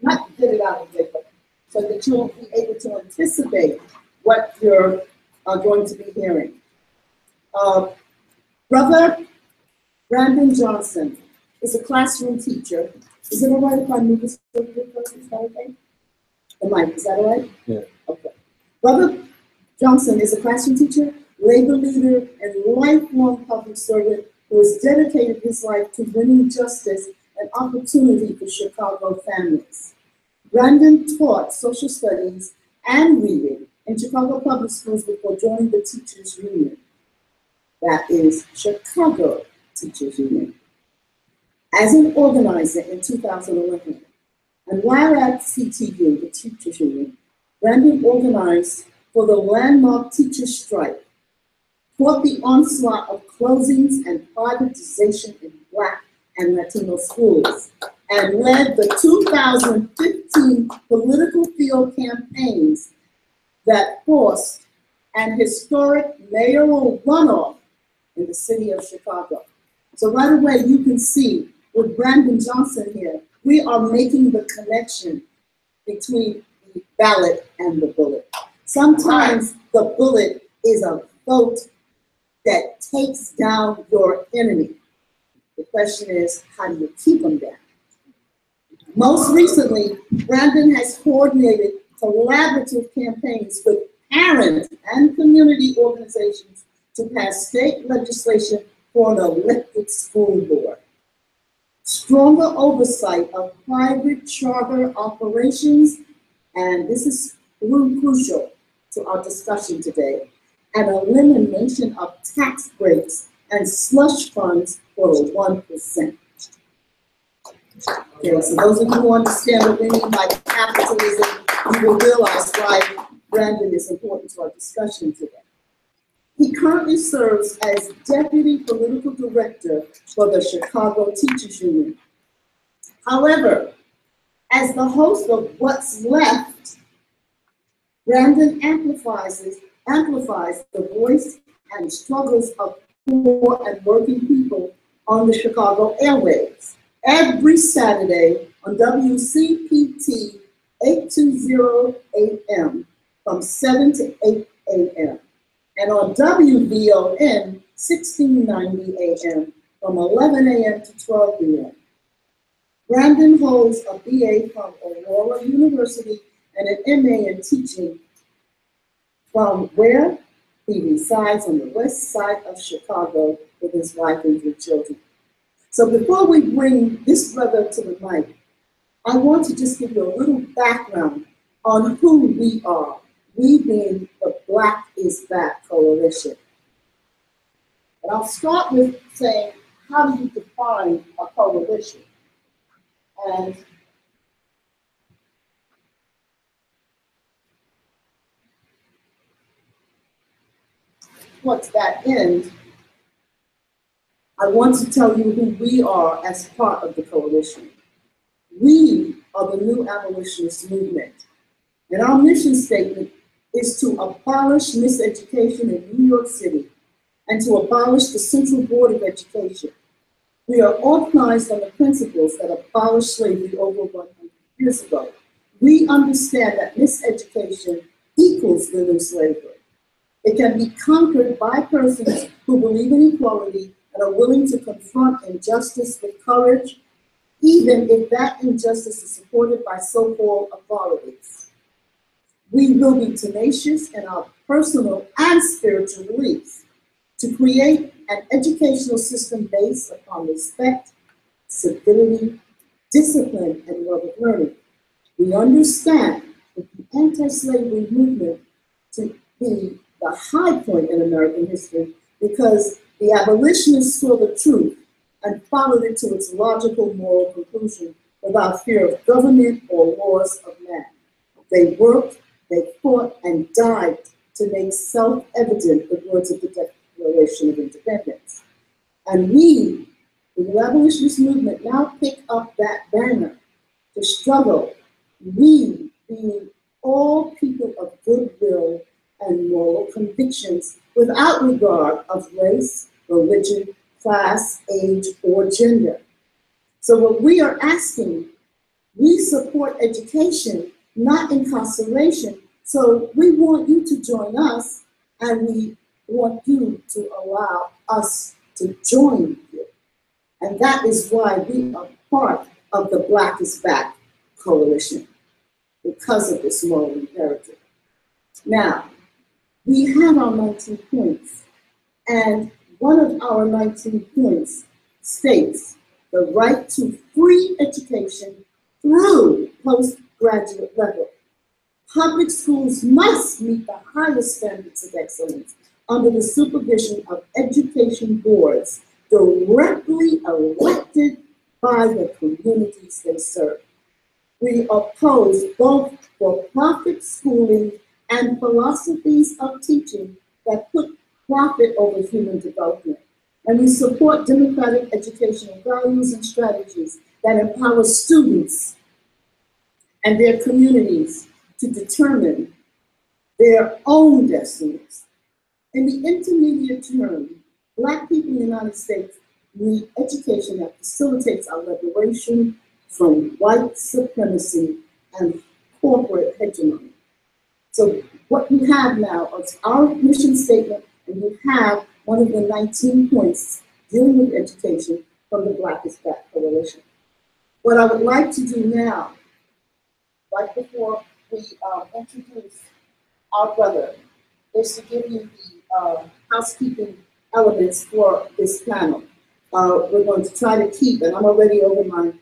not get it out of the way, but so that you'll be able to anticipate what you're going to be hearing. Brother Brandon Johnson is a classroom teacher. Is it all right if I move this a little bit closer? Is that okay? The mic, is that all right? Yeah. Okay. Brother Johnson is a classroom teacher, labor leader, and lifelong public servant who has dedicated his life to bringing justice and opportunity for Chicago families. Brandon taught social studies and reading in Chicago public schools before joining the Teachers Union. That is Chicago Teachers Union. As an organizer in 2011, and while at CTU, the Teachers Union, Brandon organized for the landmark teachers' strike, fought the onslaught of closings and privatization in Black and Latino schools, and led the 2015 political field campaigns that forced an historic mayoral runoff in the city of Chicago. So right away you can see with Brandon Johnson here, we are making the connection between the ballot and the bullet. Sometimes the bullet is a vote that takes down your enemy. The question is, how do you keep them down? Most recently, Brandon has coordinated collaborative campaigns with parent and community organizations to pass state legislation for an elected school board. Stronger oversight of private charter operations, and this is really crucial to our discussion today, and elimination of tax breaks and slush funds for the 1%. Okay, so those of you who understand what we mean by capitalism, you will realize why Brandon is important to our discussion today. He currently serves as Deputy Political Director for the Chicago Teachers Union. However, as the host of What's Left, Brandon amplifies the voice and struggles of poor and working people on the Chicago airwaves every Saturday on WCPT 820 AM from 7 to 8 a.m. and on WVON 1690 AM from 11 a.m. to 12 p.m. Brandon holds a BA from Aurora University and an MA in teaching from where he resides on the west side of Chicago with his wife and 3 children. So before we bring this brother to the mic, I want to just give you a little background on who we are we being the Black is Back Coalition. And I'll start with saying, how do you define a coalition? And towards that end, I want to tell you who we are as part of the coalition. We are the New Abolitionist Movement. And our mission statement is to abolish miseducation in New York City and to abolish the Central Board of Education. We are organized on the principles that abolished slavery over 100 years ago. We understand that miseducation equals the new slavery. It can be conquered by persons who believe in equality and are willing to confront injustice with courage, even if that injustice is supported by so-called authorities. We will be tenacious in our personal and spiritual beliefs to create an educational system based upon respect, civility, discipline, and love of learning. We understand that the anti-slavery movement to be the high point in American history because the abolitionists saw the truth and followed it to its logical moral conclusion without fear of government or laws of man. They worked, they fought, and died to make self-evident the words of the Declaration of Independence. And we, the abolitionist movement, now pick up that banner to struggle, we being all people of goodwill and moral convictions without regard of race, religion, class, age, or gender. So what we are asking, we support education, not incarceration. So we want you to join us, and we want you to allow us to join you. And that is why we are part of the Black is Back Coalition, because of this moral imperative. Now, we have our 19 points, and one of our 19 points states the right to free education through postgraduate level. Public schools must meet the highest standards of excellence under the supervision of education boards directly elected by the communities they serve. We oppose both for-profit schooling and philosophies of teaching that put profit over human development. And we support democratic educational values and strategies that empower students and their communities to determine their own destinies. In the intermediate term, Black people in the United States need education that facilitates our liberation from white supremacy and corporate hegemony. So what you have now is our mission statement, and you have one of the 19 points dealing with education from the Black is Back Coalition. What I would like to do now, right before we introduce our brother, is to give you the housekeeping elements for this panel. We're going to try to keep, and I'm already over my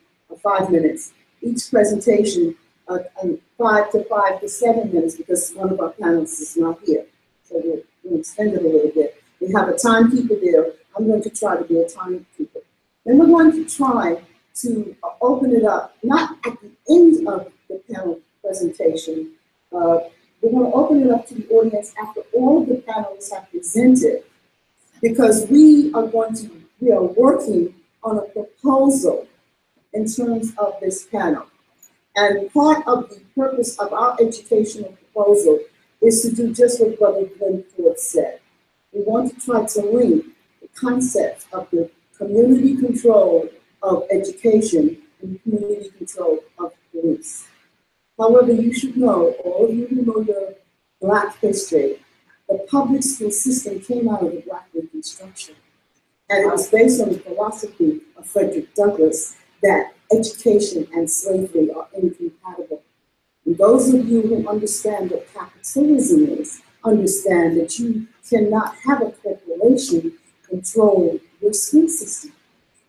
5 minutes, each presentation 5 to 7 minutes because one of our panelists is not here. So we'll extend it a little bit. We have a timekeeper there. I'm going to try to be a timekeeper. Then we're going to try to open it up, not at the end of the panel presentation. We're going to open it up to the audience after all of the panelists have presented, because we are working on a proposal in terms of this panel. And part of the purpose of our educational proposal is to do just what Brother Glen said. We want to try to link the concepts of the community control of education and community control of police. However, you should know, all of you who know your Black history, the public school system came out of the Black Reconstruction. And it was based on the philosophy of Frederick Douglass that education and slavery are incompatible. And those of you who understand what capitalism is, understand that you cannot have a corporation control your school system.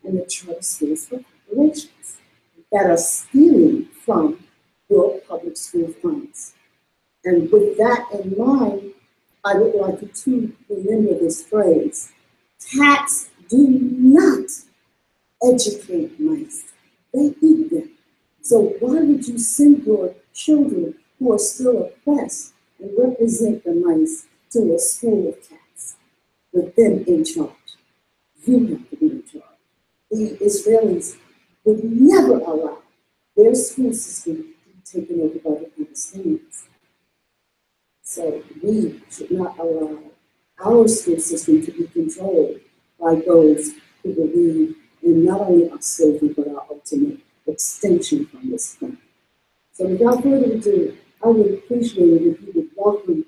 And the charter schools are corporations that are stealing from your public school funds. And with that in mind, I would like you to remember this phrase: cats do not educate mice, they eat them. So why would you send your children who are still oppressed and represent the mice to a school of cats with them in charge? You have to be in charge. The Israelis would never allow their school system to be taken over by the Palestinians. So we should not allow our school system to be controlled by those who believe in not only our slavery, but our ultimate extinction from this planet. So without further ado, I would appreciate it if you would welcome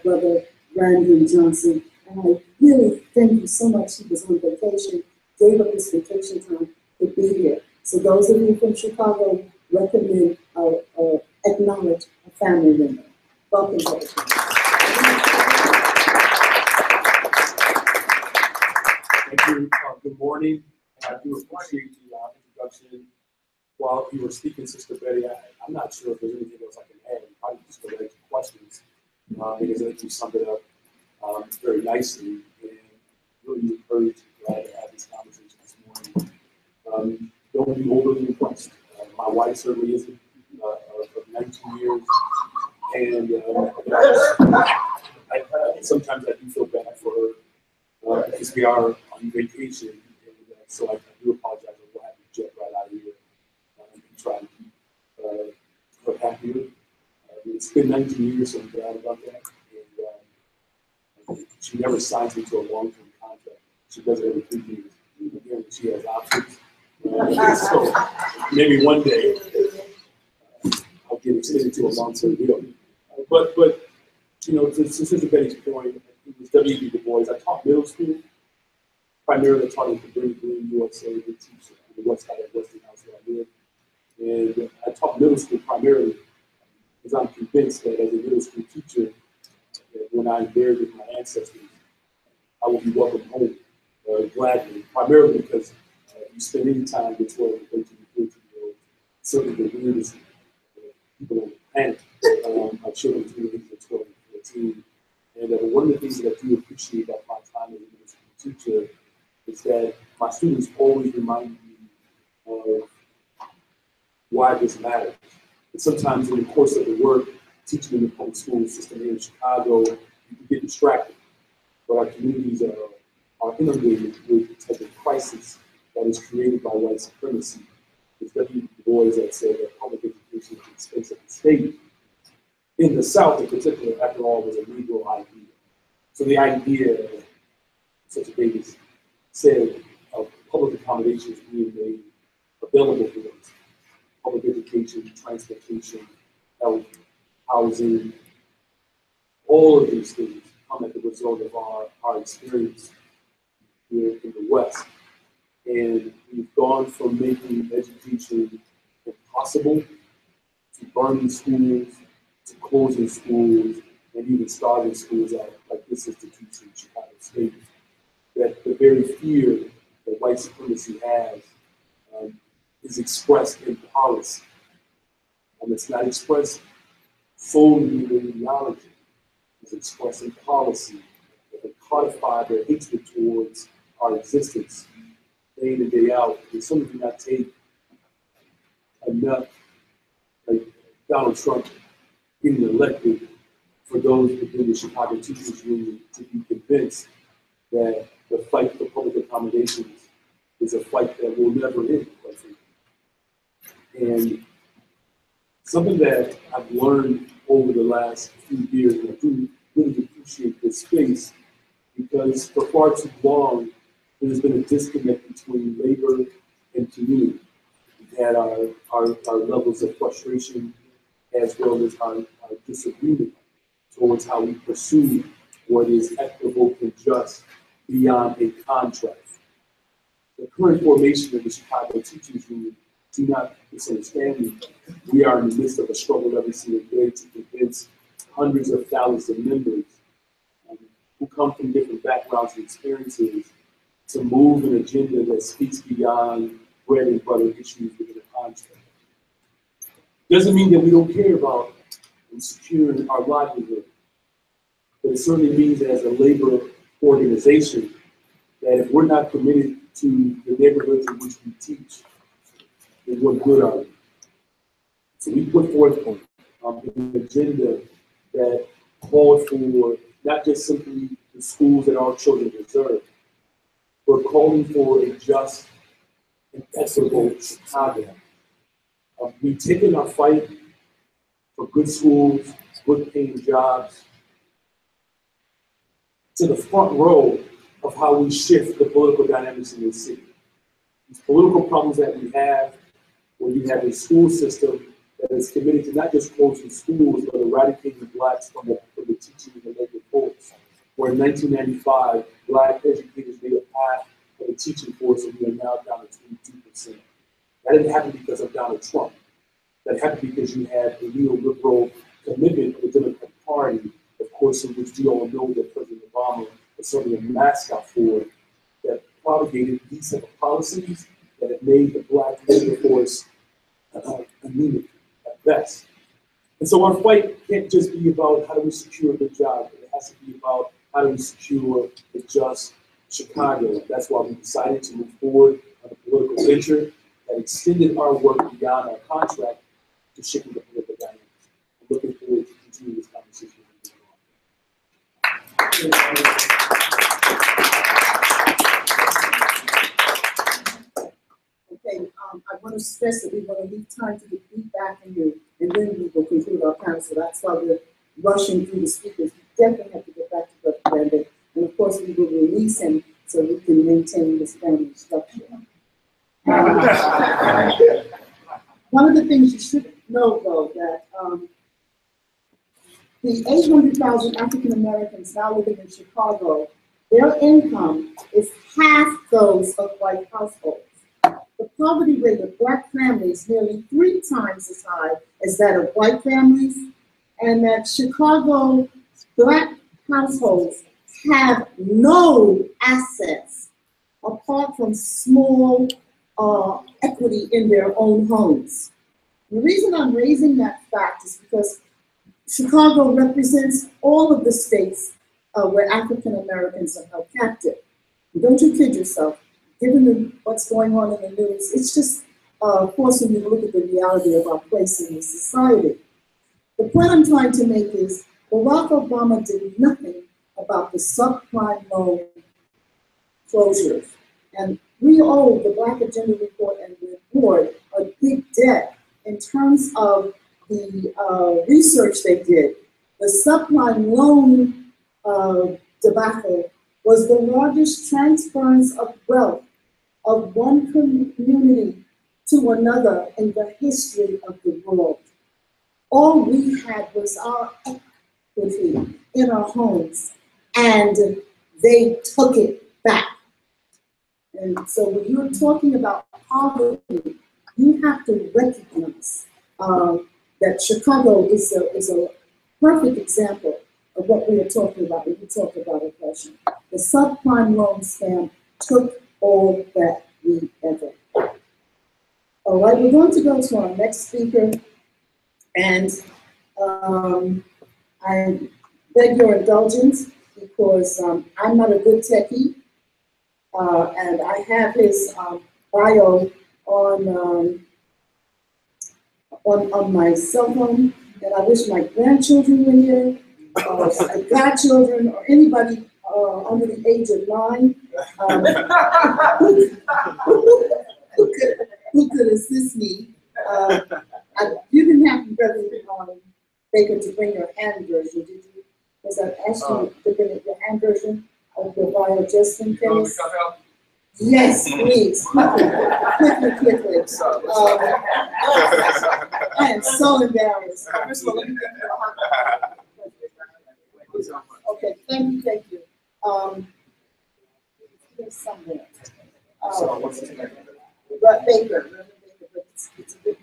Brother Brandon Johnson. And I really thank you so much. He was on vacation, gave up his vacation time to be here. So those of you from Chicago, recommend acknowledge a family member. Welcome, Brother. Thank you. Good morning. I do appreciate the introduction. While you were speaking, Sister Betty, I'm not sure if there's anything else I can add. Probably just go right to questions because I think you summed it up very nicely. And really encouraged, glad to have this conversation this morning. Don't be overly impressed. My wife certainly isn't for 19 years. And sometimes I do feel bad for her because we are on vacation. And so I do apologize. We'll have to jet right out of here and try to keep her happier. It's been 19 years, so I'm glad about that. And she never signs me to a long-term contract. She does it every 3 years. Again, she has options. So maybe one day I'll get extended to a long-term deal. But you know, to Sister Betty's point, it was W.E.B. Du Bois. I taught middle school, primarily taught in Glen, USA, the teacher on the west side of Westinghouse where I live. And I taught middle school primarily because I'm convinced that as a middle school teacher, when I'm buried with my ancestors, I will be welcomed home gladly, primarily because you spend any time with 12 and 13 and 14-year-olds, certainly the weirdest people on the planet, my children between the ages of 12 and 14. And one of the things that I do appreciate about my time as a middle school teacher is that my students always remind me of why this matters. And sometimes in the course of the work, teaching in the public school system here in Chicago, you can get distracted. But our communities are inundated with the type of crisis that is created by white supremacy. It's W.E.B. Du Bois that said that public education is the expense of the state. In the South, in particular, after all, was a Negro idea. So the idea, such a Davis said, of public accommodations being made available for us, public education, transportation, health, housing, all of these things come as a result of our experience here in the West. And we've gone from making education impossible to burning schools, to closing schools, and even starting schools like this institution in Chicago State. That the very fear that white supremacy has is expressed in policy. And it's not expressed solely in ideology. It's expressed in policy that they codify their hatred towards our existence day in and day out. And some do not take enough, like Donald Trump getting elected, for those within the Chicago Teachers Union to be convinced that the fight for public accommodations is a fight that will never end, quite frankly. And something that I've learned over the last few years, and I do really appreciate this space, because for far too long, there's been a disconnect between labor and community. We've had our levels of frustration as well as our disagreement towards how we pursue what is equitable and just beyond a contract. The current formation of the Chicago Teachers Union, do not misunderstand me, we are in the midst of a struggle every single day to convince hundreds of thousands of members who come from different backgrounds and experiences to move an agenda that speaks beyond bread and butter issues within a contract. Doesn't mean that we don't care about in securing our livelihood. But it certainly means as a labor organization that if we're not committed to the neighborhoods in which we teach, then what good are we? So we put forth an agenda that called for not just simply the schools that our children deserve, but calling for a just and equitable Chicago. We've taken our fight for good schools, good paying jobs, to the front row of how we shift the political dynamics in this city. These political problems that we have, when you have a school system that is committed to not just closing schools, but eradicating blacks from the teaching and the labor force. Where in 1995, black educators made a path for the teaching force, and we are now down to 22%. That didn't happen because of Donald Trump. That happened because you had the neoliberal commitment of the Democratic Party, of course, in which we all know that President Obama was certainly a mascot for, that propagated these type of policies that have made the black labor force anemic at best. And so our fight can't just be about how do we secure a good job, it has to be about how do we secure a just Chicago. That's why we decided to move forward on a political venture that extended our work beyond our contract to shifting the political dynamics. I'm looking forward to continuing this conversation. Okay, I want to stress that we want to leave time to get feedback from you, and then we will conclude our panel. So that's why we're rushing through the speakers. We definitely have to get back to Dr. Brandon, and of course we will release him so we can maintain this family structure. One of the things you should know, though, that the 800,000 African Americans now living in Chicago, their income is half those of white households. The poverty rate of black families is nearly 3 times as high as that of white families, and that Chicago black households have no assets apart from small equity in their own homes. The reason I'm raising that fact is because Chicago represents all of the states where African Americans are held captive. And don't you kid yourself, given what's going on in the news, it's just forcing you to look at the reality of our place in this society. The point I'm trying to make is Barack Obama did nothing about the subprime loan closures. And we owe the Black Agenda Report and the board a big debt in terms of the research they did. The subprime loan debacle was the largest transference of wealth of one community to another in the history of the world. All we had was our equity in our homes, and they took it back. And so when you're talking about poverty, you have to recognize that Chicago is a perfect example of what we are talking about when we talk about oppression. The subprime loan scam took all that we ever had. All right, we're going to go to our next speaker, and I beg your indulgence because I'm not a good techie, and I have his bio on my cell phone, and I wish my grandchildren were here, or my godchildren, or anybody under the age of 9 who could assist me. You didn't have to Reverend Baker to bring your hand version, did you? Because I asked you to bring your hand version of your bio just in case. Yes, please. Quickly. I am so embarrassed. First of all, let me give you a hug. Okay, thank you. Here's somewhere. But Baker, but it's a good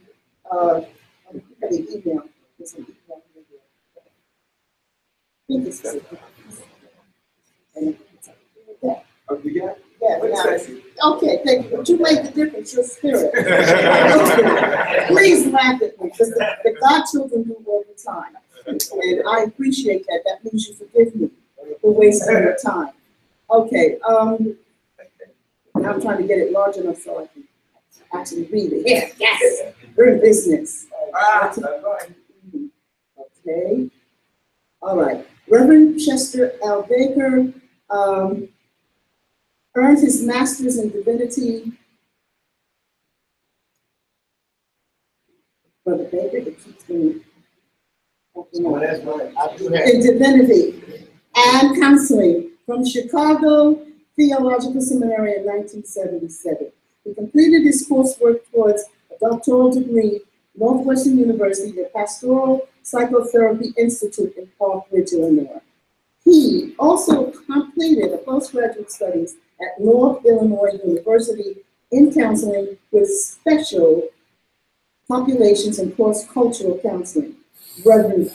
email. There's an email here. I think it's okay, thank you. But you make the difference, your spirit. Please laugh at me, because the godchildren do all the time. And I appreciate that. That means you forgive me for wasting your time. Okay, now I'm trying to get it large enough so I can actually read it. Yes, yes. We're in business. Okay. All right. Reverend Chester L. Baker earned his master's in divinity. Brother Baker, it keeps going. In divinity and counseling from Chicago Theological Seminary in 1977. He completed his coursework towards a doctoral degree, Northwestern University, the Pastoral Psychotherapy Institute in Park Ridge, Illinois. He also completed a postgraduate studies at North Illinois University in counseling with special populations and cross-cultural counseling. Reverend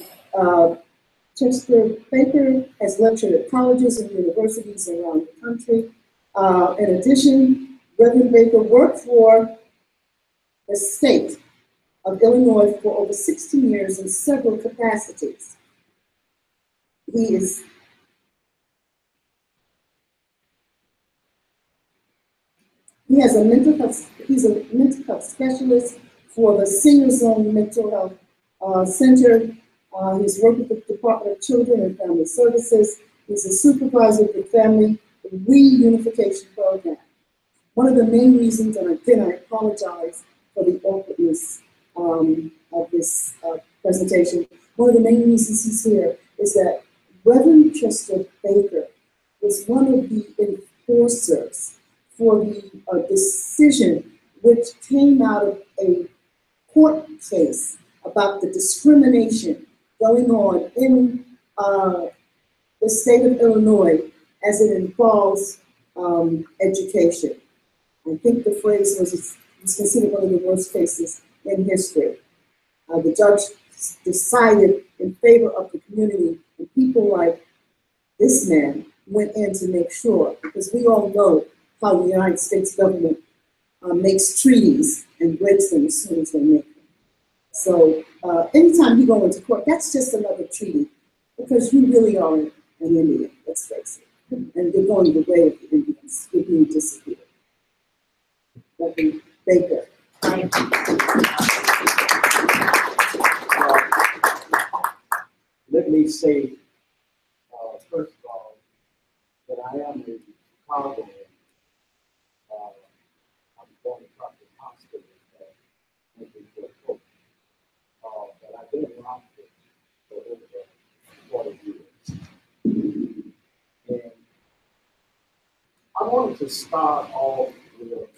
Chester Baker has lectured at colleges and universities around the country. In addition, Reverend Baker worked for the state of Illinois for over 16 years in several capacities. He's a mental health specialist for the Senior Zone Mental Health Center. He's worked with the Department of Children and Family Services. He's a supervisor of the Family Reunification Program. One of the main reasons, and again, I apologize for the awkwardness of this presentation. One of the main reasons he's here is that Reverend Chester Baker was one of the enforcers for the decision which came out of a court case about the discrimination going on in the state of Illinois as it involves education. I think the phrase was considered one of the worst cases in history. The judge decided in favor of the community, and people like this man went in to make sure, because we all know how the United States government makes treaties and breaks them as soon as they make them. So anytime you go into court, that's just another treaty, because you really are an Indian, let's face it. And you're going the way of the Indians. You're being disappeared. Reverend Baker. Let me say, first of all, that I am a Chicagoan. I'm born in Proctor Hospital, but I've been in Rockford for over 40 years. And I wanted to start off with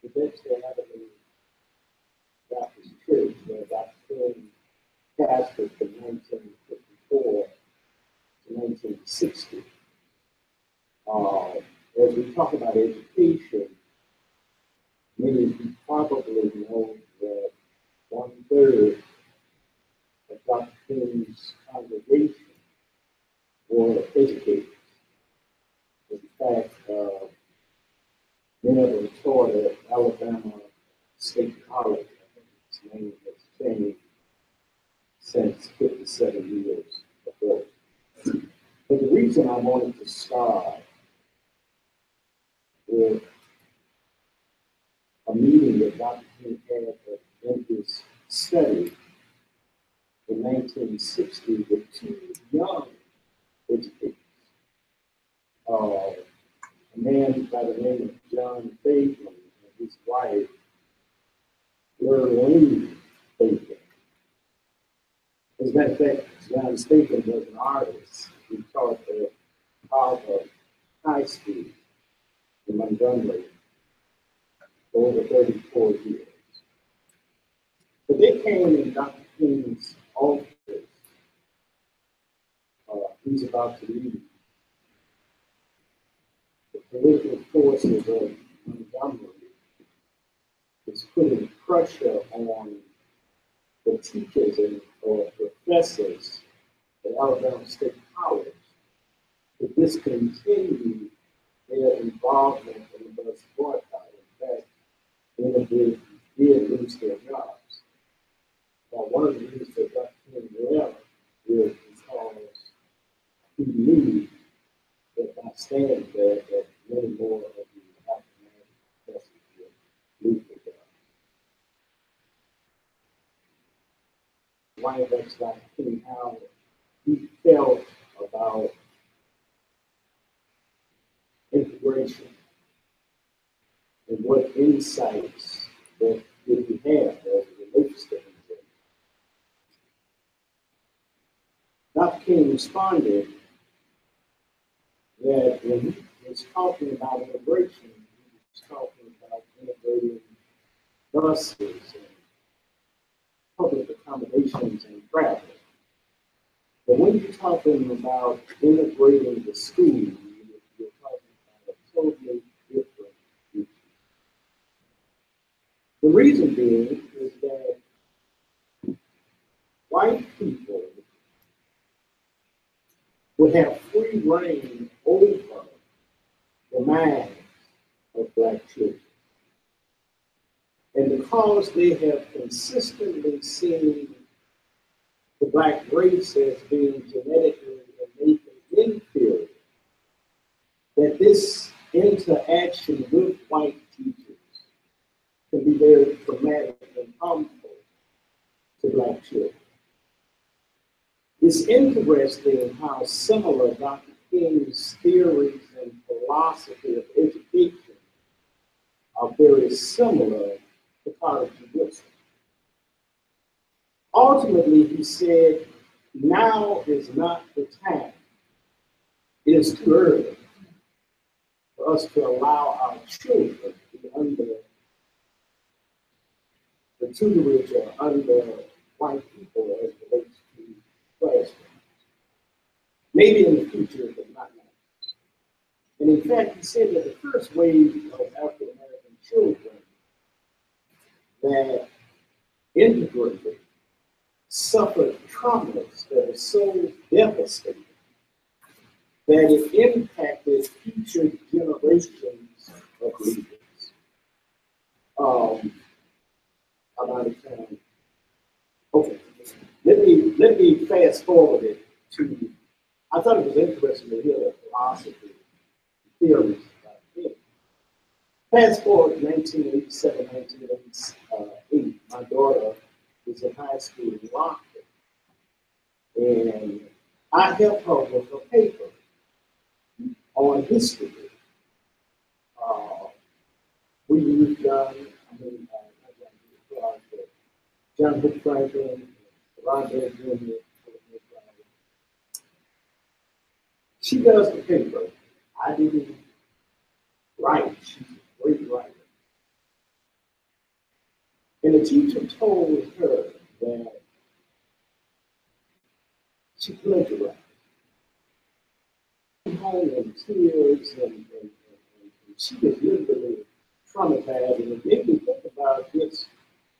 the Dexter Avenue Baptist Church, where Dr. Glen pastored from 1954 to 1960. As we talk about education, many of you probably know that 1/3 of Dr. King's congregation were educators. In fact, many of them taught at Alabama State College. I think its name has changed since 57 years ago. But the reason I wanted to start with a meeting that Dr. King had in his study in 1960 with two young educators. A man by the name of John Baker and his wife, Lurleen Baker. As a matter of fact, John Baker was an artist. He taught at Harvard High School in Montgomery for over 34 years. But they came in Dr. King's office. He's about to leave. The political forces of Montgomery is putting pressure on the teachers or professors at Alabama State College to discontinue their involvement in the bus boycott. In fact, many of them did lose their jobs. one of the reasons that Dr. King left is because he knew that by standing there, that many more of the African-American professors would leave the job. Why that's Dr. King, how he felt about integration and what insights that did he have as it relates to integration. Dr. King responded that when he was talking about integration, he was talking about integrating buses and public accommodations and travel. But when you're talking about integrating the school, you're talking about a totally different issue. The reason being is that white people would have free reign over the minds of black children. And because they have consistently seen the black race as being genetically and innately inferior, that this interaction with white teachers can be very traumatic and harmful to black children. It's interesting how similar Dr. King's theories and philosophy of education are very similar to Carter G. Woodson. Ultimately, he said, now is not the time. It is too early for us to allow our children to be under the tutelage or under white people as it relates to classrooms. Maybe in the future, but not now. And in fact, he said that the first wave of African American children that integrated suffered traumas that are so devastating that it impacted future generations of leaders. I'm out of time. Okay, let me fast forward it to. I thought it was interesting to hear the philosophy, theories about it. Fast forward 1987, 1988, my daughter was in high school in Rockford, and I helped her with a paper on history. We used John Hook Franklin, Roger Jr. She does the paper. I didn't write. She's a great writer. And the teacher told her that she plagiarized. She came home in tears, and she was literally traumatized. And it made me think about this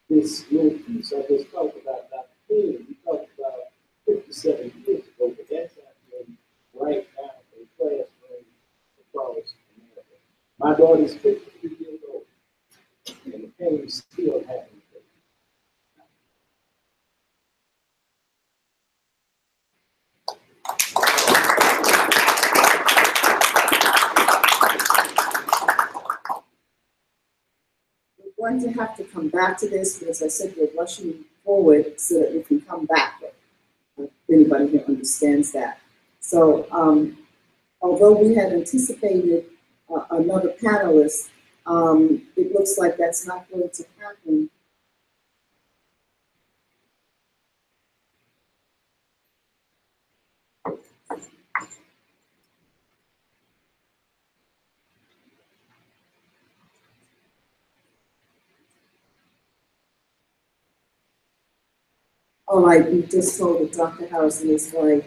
little piece I just talked about, Dr. King. We talked about 57 years ago, but that's happening right now in classrooms across America. My daughter's 53 years old, and the pain is still happening. We're going to have to come back to this because I said we're rushing forward so that we can come back. If anybody here understands that. So although we had anticipated another panelist, it looks like that's not going to happen. All right, we just told that Dr. Harris and his wife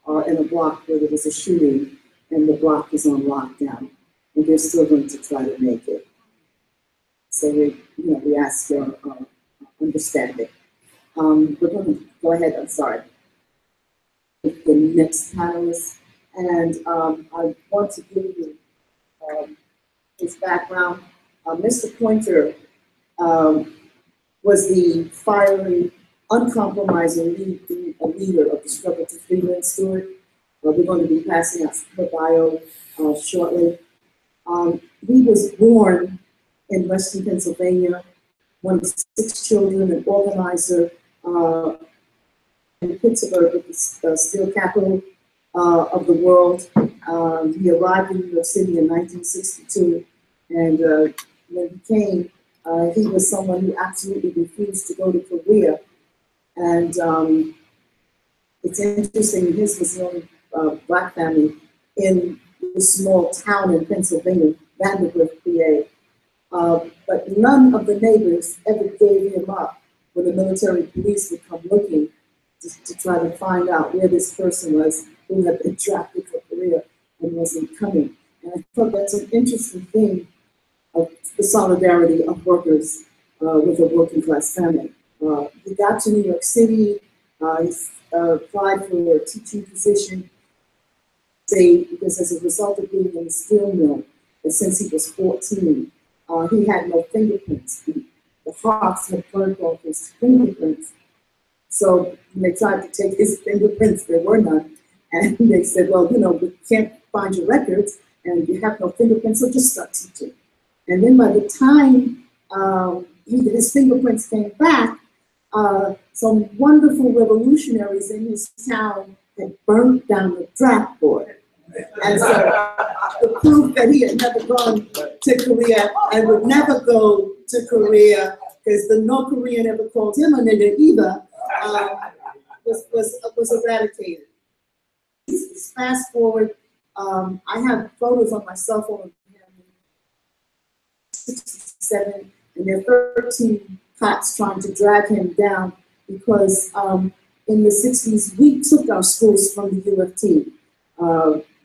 are in a block where there was a shooting and the block is on lockdown, and they're still going to try to make it. So we ask your understanding. We're going to go ahead, I'm sorry, with the next panelist. And I want to give you his background. Mr. Pointer was the fiery uncompromising leader of the struggle to freedom and Stewart. We're going to be passing out her bio shortly. He was born in Western Pennsylvania, one of 6 children, an organizer in Pittsburgh, the steel capital of the world. He arrived in New York City in 1962, and when he came, he was someone who absolutely refused to go to Korea. And it's interesting, his was the only Black family in a small town in Pennsylvania, Vanderbilt, PA. But none of the neighbors ever gave him up when the military police would come looking to try to find out where this person was who had been drafted for Korea and wasn't coming. And I thought that's an interesting thing of the solidarity of workers with a working class family. He got to New York City, he applied for a teaching position, because as a result of being in the steel mill, and since he was 14, he had no fingerprints. The Hawks had burned off his fingerprints. So when they tried to take his fingerprints, there were none. And they said, well, you know, we can't find your records and you have no fingerprints, so just start teaching. And then by the time his fingerprints came back, some wonderful revolutionaries in his town had burnt down the draft board. And so the proof that he had never gone to Korea and would never go to Korea, because the North Korean ever called him a nigger either, was eradicated. Fast forward, I have photos on my cell phone of him, 67, and there are 13 cops trying to drag him down because in the 60s, we took our schools from the UFT.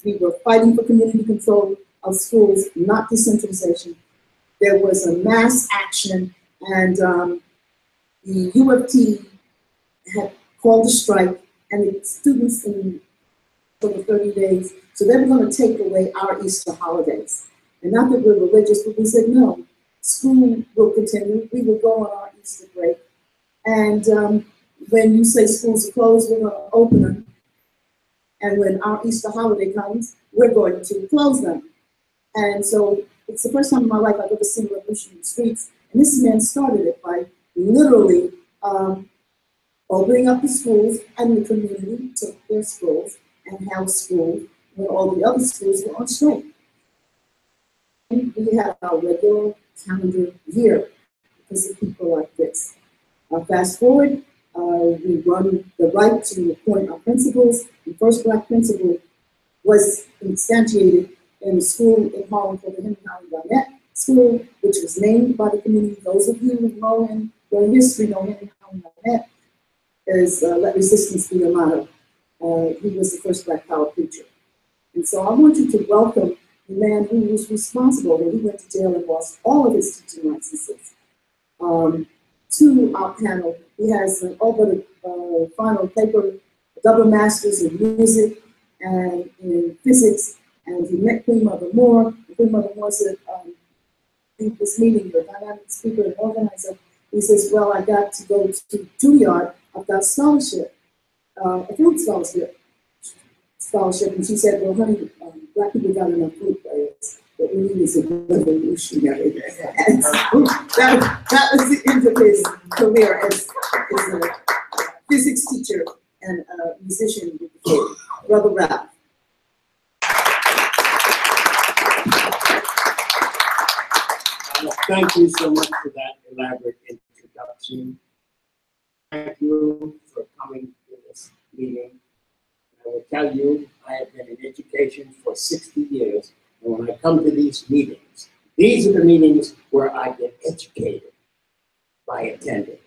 We were fighting for community control of schools, not decentralization. There was a mass action, and the UFT had called a strike, and the students for the 30 days, so they were going to take away our Easter holidays. And not that we're religious, but we said, no, school will continue. We will go on our Easter break. And when you say schools are closed, we're going to open them. And when our Easter holiday comes, we're going to close them. And so it's the first time in my life I've ever seen a revolution in the streets. And this man started it by literally opening up the schools, and the community took their schools and held school when all the other schools were on strike. And we had our regular calendar year because of people like this. Fast forward, we won the right to appoint our principals. The first Black principal was instantiated in a school in Harlem called the Henry Howard Garnett School, which was named by the community. Those of you who know in their history know Henry Howard Garnett is let resistance be your motto. He was the first Black power preacher. And so I want you to welcome the man who was responsible when he went to jail and lost all of his teaching licenses. To our panel, he has an final paper, double masters in music and in physics, and he met Queen Mother Moore. Queen Mother Moore said, this meeting, the dynamic speaker and organizer, he says, well, I got to go to Juilliard, I've got a scholarship. A flute scholarship, and she said, well, honey, Black people got enough flute players, but we need is a revolutionary. And so that was the end of his career as a physics teacher and a musician with the kid, Brother Ralph. Thank you so much for that elaborate introduction. Thank you for coming to this meeting. I will tell you, I have been in education for 60 years, and when I come to these meetings, these are the meetings where I get educated by attending.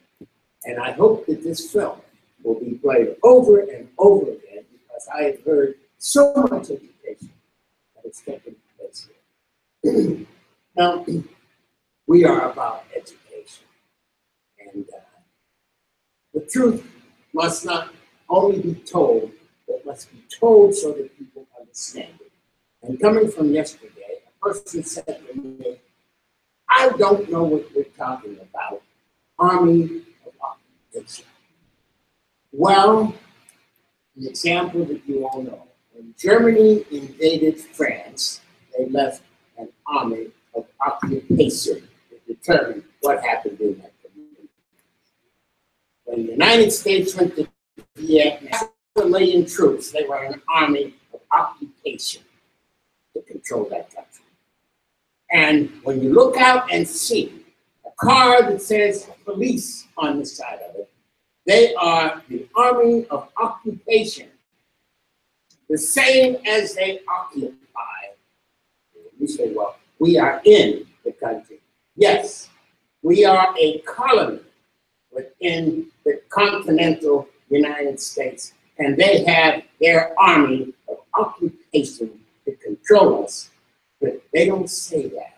And I hope that this film will be played over and over again because I have heard so much education that is taking place here. Now, we are about education. And the truth must not only be told, but must be told so that people understand it. And coming from yesterday, a person said to me, I don't know what you're talking about, Army of Occupation. Well, an example that you all know. When Germany invaded France, they left an army of occupation to determine what happened in that community. When the United States went to Vietnam, 1,000,000 troops, they were an army of occupation to control that country. And when you look out and see a car that says police on the side of it, they are the army of occupation, the same as they occupy. You say, well, we are in the country. Yes, we are a colony within the continental United States, and they have their army of occupation to control us, but they don't say that.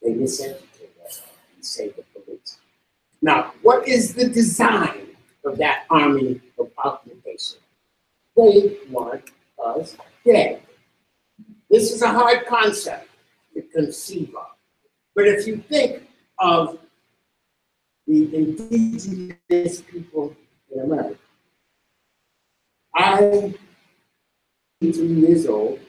They miseducate us and say the police. Now, what is the design of that army of occupation? They want us dead. This is a hard concept to conceive of. But if you think of the indigenous people in America, I'm 23 years old,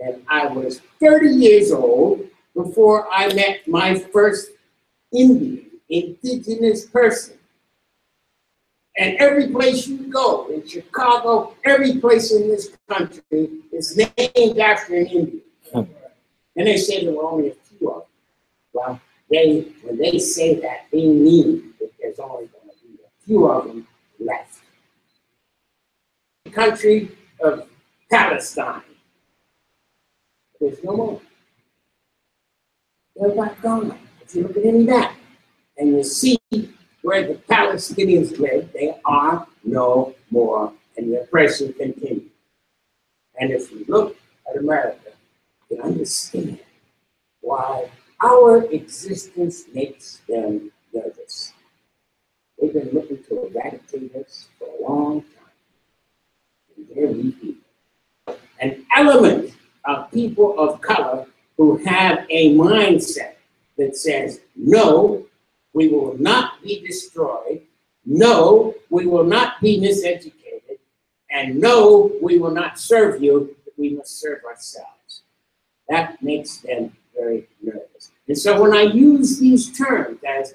and I was 30 years old before I met my first indigenous person. And every place you go, in Chicago, every place in this country is named after an Indian. And they say there were only a few of them. Well, when they say that, they mean that there's only going to be a few of them left. The country of Palestine, there's no more. They're not gone. If you look at any map and you see where the Palestinians live, they are no more, and the oppression continues. And if you look at America, you understand why our existence makes them nervous. They've been looking to eradicate us for a long time. And there we be. An element of people of color who have a mindset that says, no, we will not be destroyed. No, we will not be miseducated. And no, we will not serve you, but we must serve ourselves. That makes them very nervous. And so when I use these terms as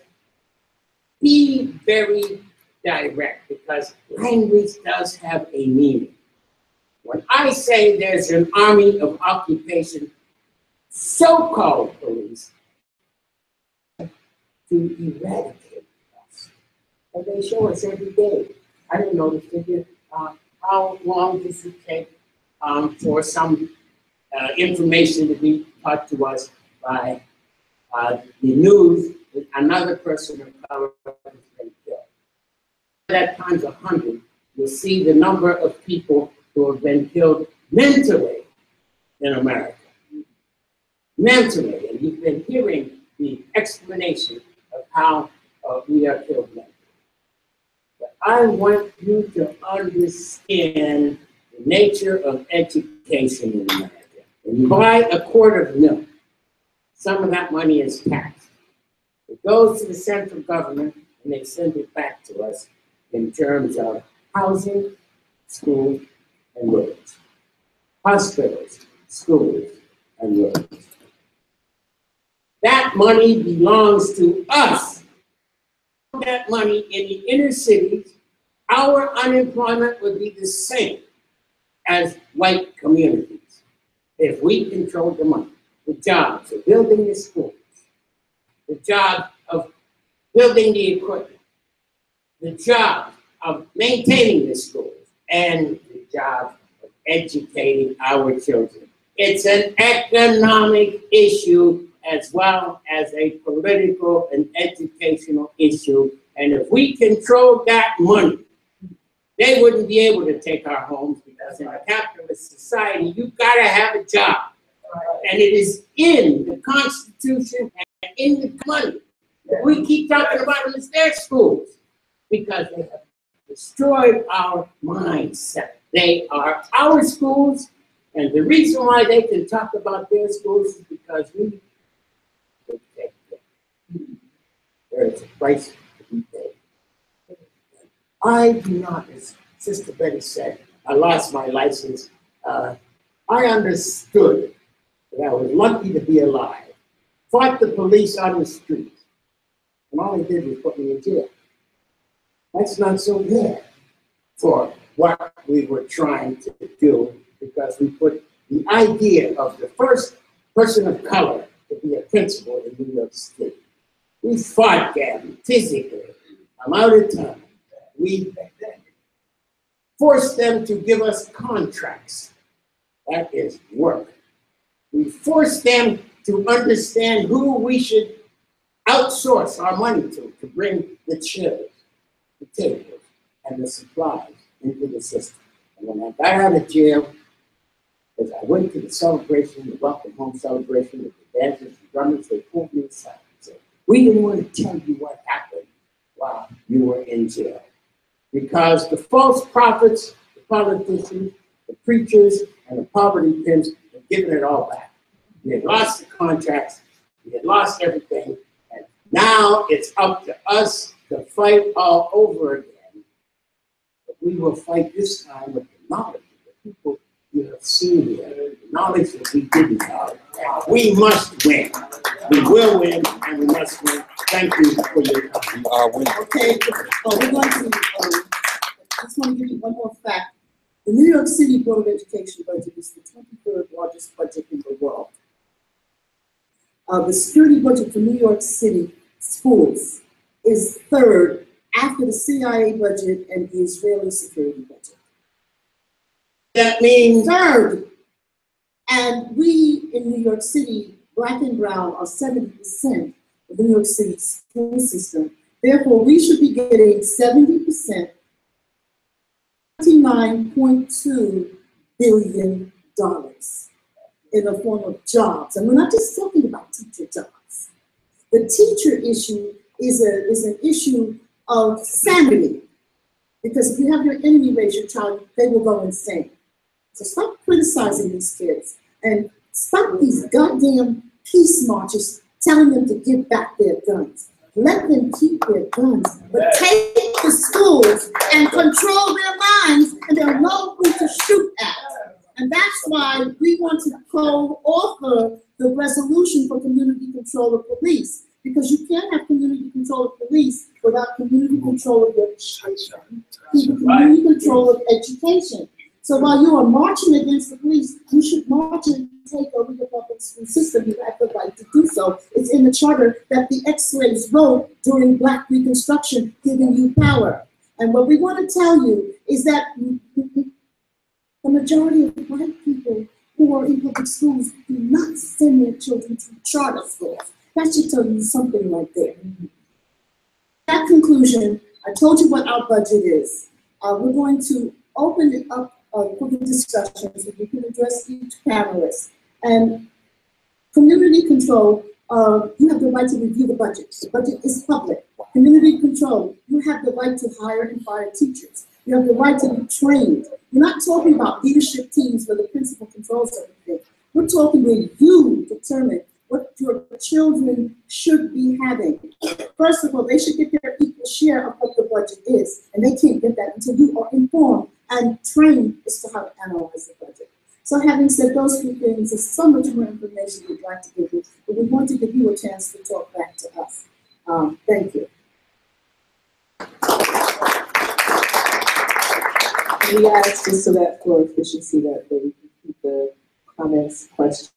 be very direct, because language does have a meaning. When I say there's an army of occupation, so-called police, to eradicate us. And they show us every day. I didn't know the figure, how long does it take for some information to be taught to us by the news that another person of color has been killed. That times 100, you'll see the number of people who have been killed mentally in America. Mentally, and you've been hearing the explanation of how we are killed mentally. But I want you to understand the nature of education in America. When you buy a quart of milk, some of that money is taxed. It goes to the central government and they send it back to us in terms of housing, school, and roads. Hospitals, schools, and roads. That money belongs to us. That money in the inner cities, our unemployment would be the same as white communities if we controlled the money. The jobs of building the schools, the job of building the equipment, the job of maintaining the schools, and the job of educating our children. It's an economic issue as well as a political and educational issue. And if we control that money, they wouldn't be able to take our homes, because in a capitalist society, you've got to have a job. And it is in the Constitution and in the money. We keep talking about them as their schools, because they have destroyed our mindset. They are our schools, and the reason why they can talk about their schools is because we protect them. There is a price to be paid. I do not, as Sister Betty said, I lost my license. I understood that I was lucky to be alive. Fought the police on the street, and all they did was put me in jail. That's not so bad for what we were trying to do, because we put the idea of the first person of color to be a principal in New York State. We fought them physically. I'm out of time. We forced them to give us contracts. That is work. We forced them to understand who we should outsource our money to bring the chairs, the tables, and the supplies into the system. And when I got out of jail, as I went to the celebration, the welcome home celebration with the dancers and drummers, they pulled me aside and said, "We didn't want to tell you what happened while you were in jail. Because the false prophets, the politicians, the preachers, and the poverty pimps had given it all back. We had lost the contracts, we had lost everything, and now it's up to us to fight all over again. But we will fight this time with the knowledge of the people you have seen here, the knowledge that we didn't have. We must win. We will win, and we must win. Thank you for your time. Okay, we're going to, I just want to give you one more fact. The New York City Board of Education budget is the 23rd largest budget in the world. The security budget for New York City schools is third after the CIA budget and the Israeli security budget. That means Third, and we in New York City, black and brown, are 70% of the New York City school system. Therefore, we should be getting 70%, $29.2 billion in the form of jobs. And we're not just talking about teacher jobs. The teacher issue is an issue of sanity. Because if you have your enemy raise your child, they will go insane. So stop criticizing these kids and stop these goddamn peace marches telling them to give back their guns. Let them keep their guns, but take the schools and control their minds, and they'll know who to shoot at. And that's why we want to co-author the resolution for community control of police, because you can't have community control of police without community control of your children, community control of education. So while you are marching against the police, you should march and take over the public school system. You have the right to do so. It's in the charter that the ex-slaves wrote during Black Reconstruction, giving you power. And what we want to tell you is that the majority of white people who are in public schools do not send their children to charter schools. That should tell you something right there. That conclusion, I told you what our budget is. We're going to open it up for the discussions that you can address each panelist. And community control, you have the right to review the budget. The budget is public. Community control, you have the right to hire and fire teachers. You have the right to be trained. We're not talking about leadership teams where the principal controls everything. We're talking where you determine what your children should be having. First of all, they should get their equal share of what the budget is, and they can't get that until you are informed and trained as to how to analyze the budget. So having said those few things, there's so much more information we'd like to give you, but we want to give you a chance to talk back to us. Thank you. We asked just so that for efficiency that we can keep the comments, questions.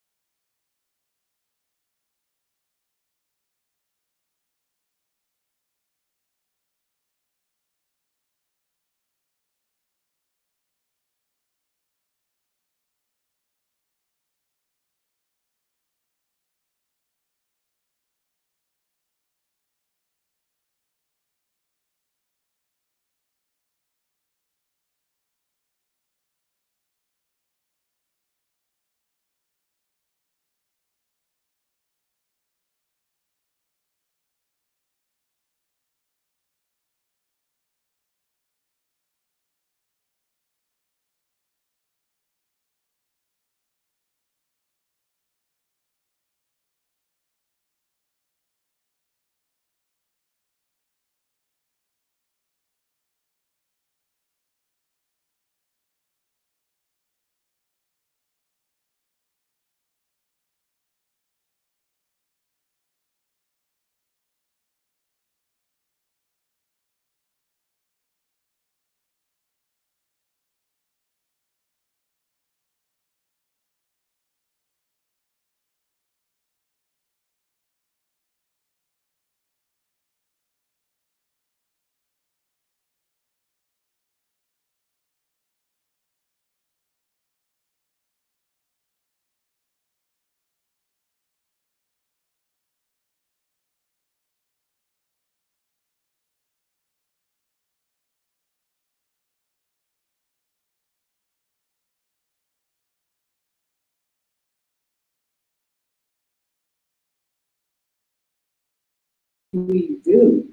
we do?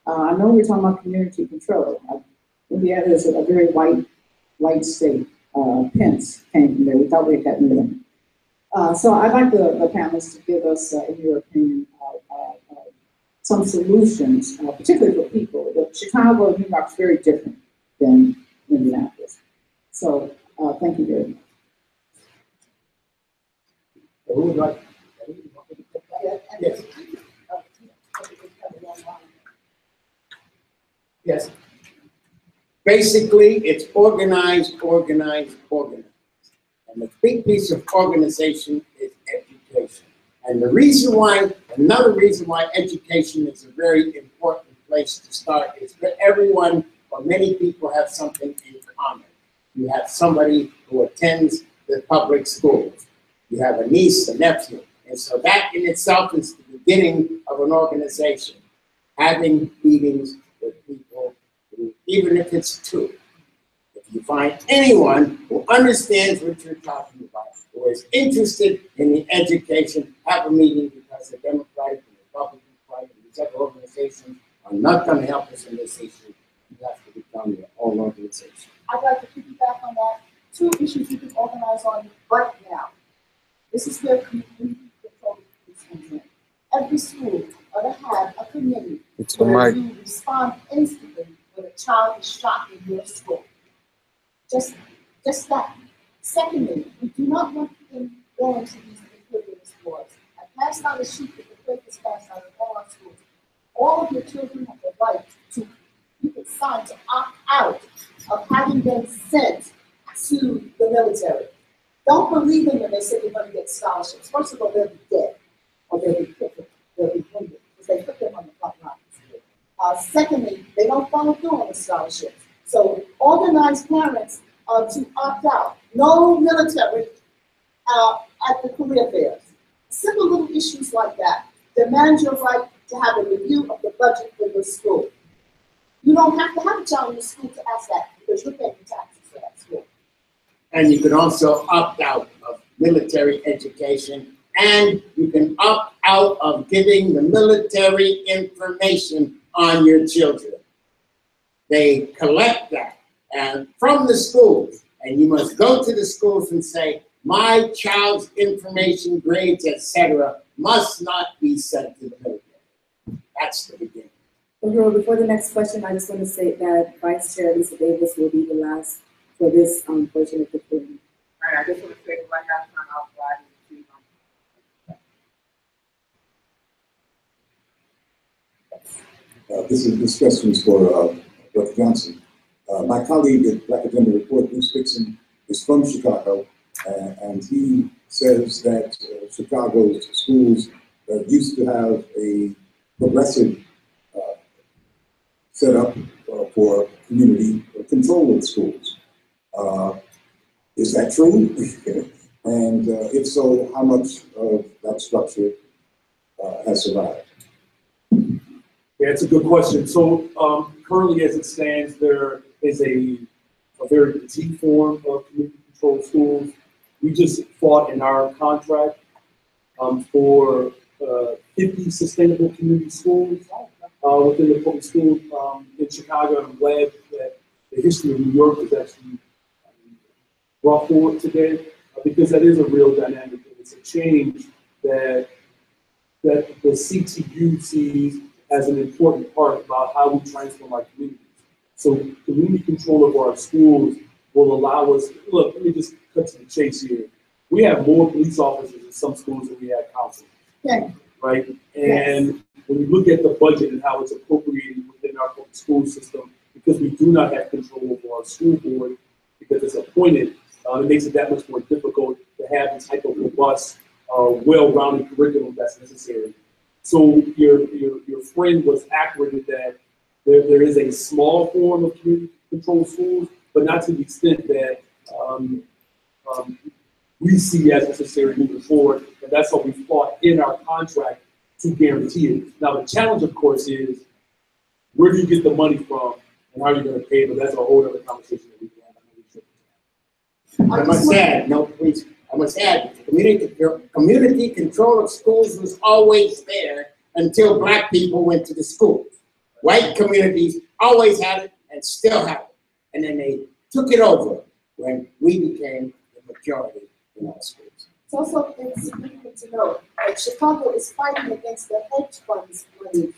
I know we're talking about community control. Indiana is a very white state. Pence came from there. We thought we had gotten rid of him. So I'd like the panelists to give us, in your opinion, some solutions, particularly for people. Chicago and New York is very different than Indianapolis. So thank you very much. Who would like? Yes. Yes. Basically, it's organized. And the big piece of organization is education. And another reason why education is a very important place to start is that everyone, or many people, have something in common. You have somebody who attends the public schools. You have a niece, a nephew. And so that in itself is the beginning of an organization. Having meetings with people, even if it's two. If you find anyone who understands what you're talking about, who is interested in the education, have a meeting, because the Democratic and Republican Party and these other organizations are not going to help us in this issue. You have to become your own organization. I'd like to piggyback on that. Two issues you can organize on right now. This is where community control comes in. Every school ought to have a committee where you respond instantly when a child is shot in your school. Just that. Secondly, we do not want them going to these imperialist wars. I passed out a sheet that the clerk has passed out in all our schools. All of your children have the right to, you can sign to opt out of having them sent to the military. Don't believe them when they say they're going to get scholarships. First of all, they'll be dead, or they'll be wounded, because they put them on the front lines. Secondly, they don't follow through on the scholarships. So organize parents to opt out. No military at the career fairs. Simple little issues like that. Demand your right to have a review of the budget for your school. You don't have to have a child in the school to ask that, because you're paying taxes for that school. And you can also opt out of military education, and you can opt out of giving the military information on your children. They collect that and from the schools, and you must go to the schools and say, my child's information, grades, etc., must not be sent to the military. That's the beginning. Well, before the next question, I just want to say that Vice Chair Lisa Davis will be the last for this portion of the hearing. All right, I just want to say that right now, time out This question is for Dr. Johnson. My colleague at Black Agenda Report, Bruce Dixon, is from Chicago, and he says that Chicago's schools used to have a progressive setup for community control of schools. Is that true? And if so, how much of that structure has survived? Yeah, it's a good question. So currently, as it stands, there is a very petite form of community control schools. We just fought in our contract for 50 sustainable community schools within the public schools in Chicago. I'm glad that the history of New York is actually brought forward today, because that is a real dynamic. It's a change that the CTU sees as an important part about how we transform our communities. So community control of our schools will allow us, look, let me just cut to the chase here. We have more police officers in some schools than we have counselors, right? And when we look at the budget and how it's appropriated within our public school system, because we do not have control over our school board, because it's appointed, it makes it that much more difficult to have the type of robust, well-rounded curriculum that's necessary. So your friend was accurate in that there is a small form of community control schools, but not to the extent that we see as necessary moving forward. And that's what we fought in our contract to guarantee it. Now, the challenge, of course, is where do you get the money from and how are you going to pay it? But that's a whole other conversation that we can have. I must add, no, please. I must add, community control of schools was always there. until black people went to the schools. White communities always had it and still have it. And then they took it over when we became the majority in our schools. It's also significant to know that Chicago is fighting against the hedge funds money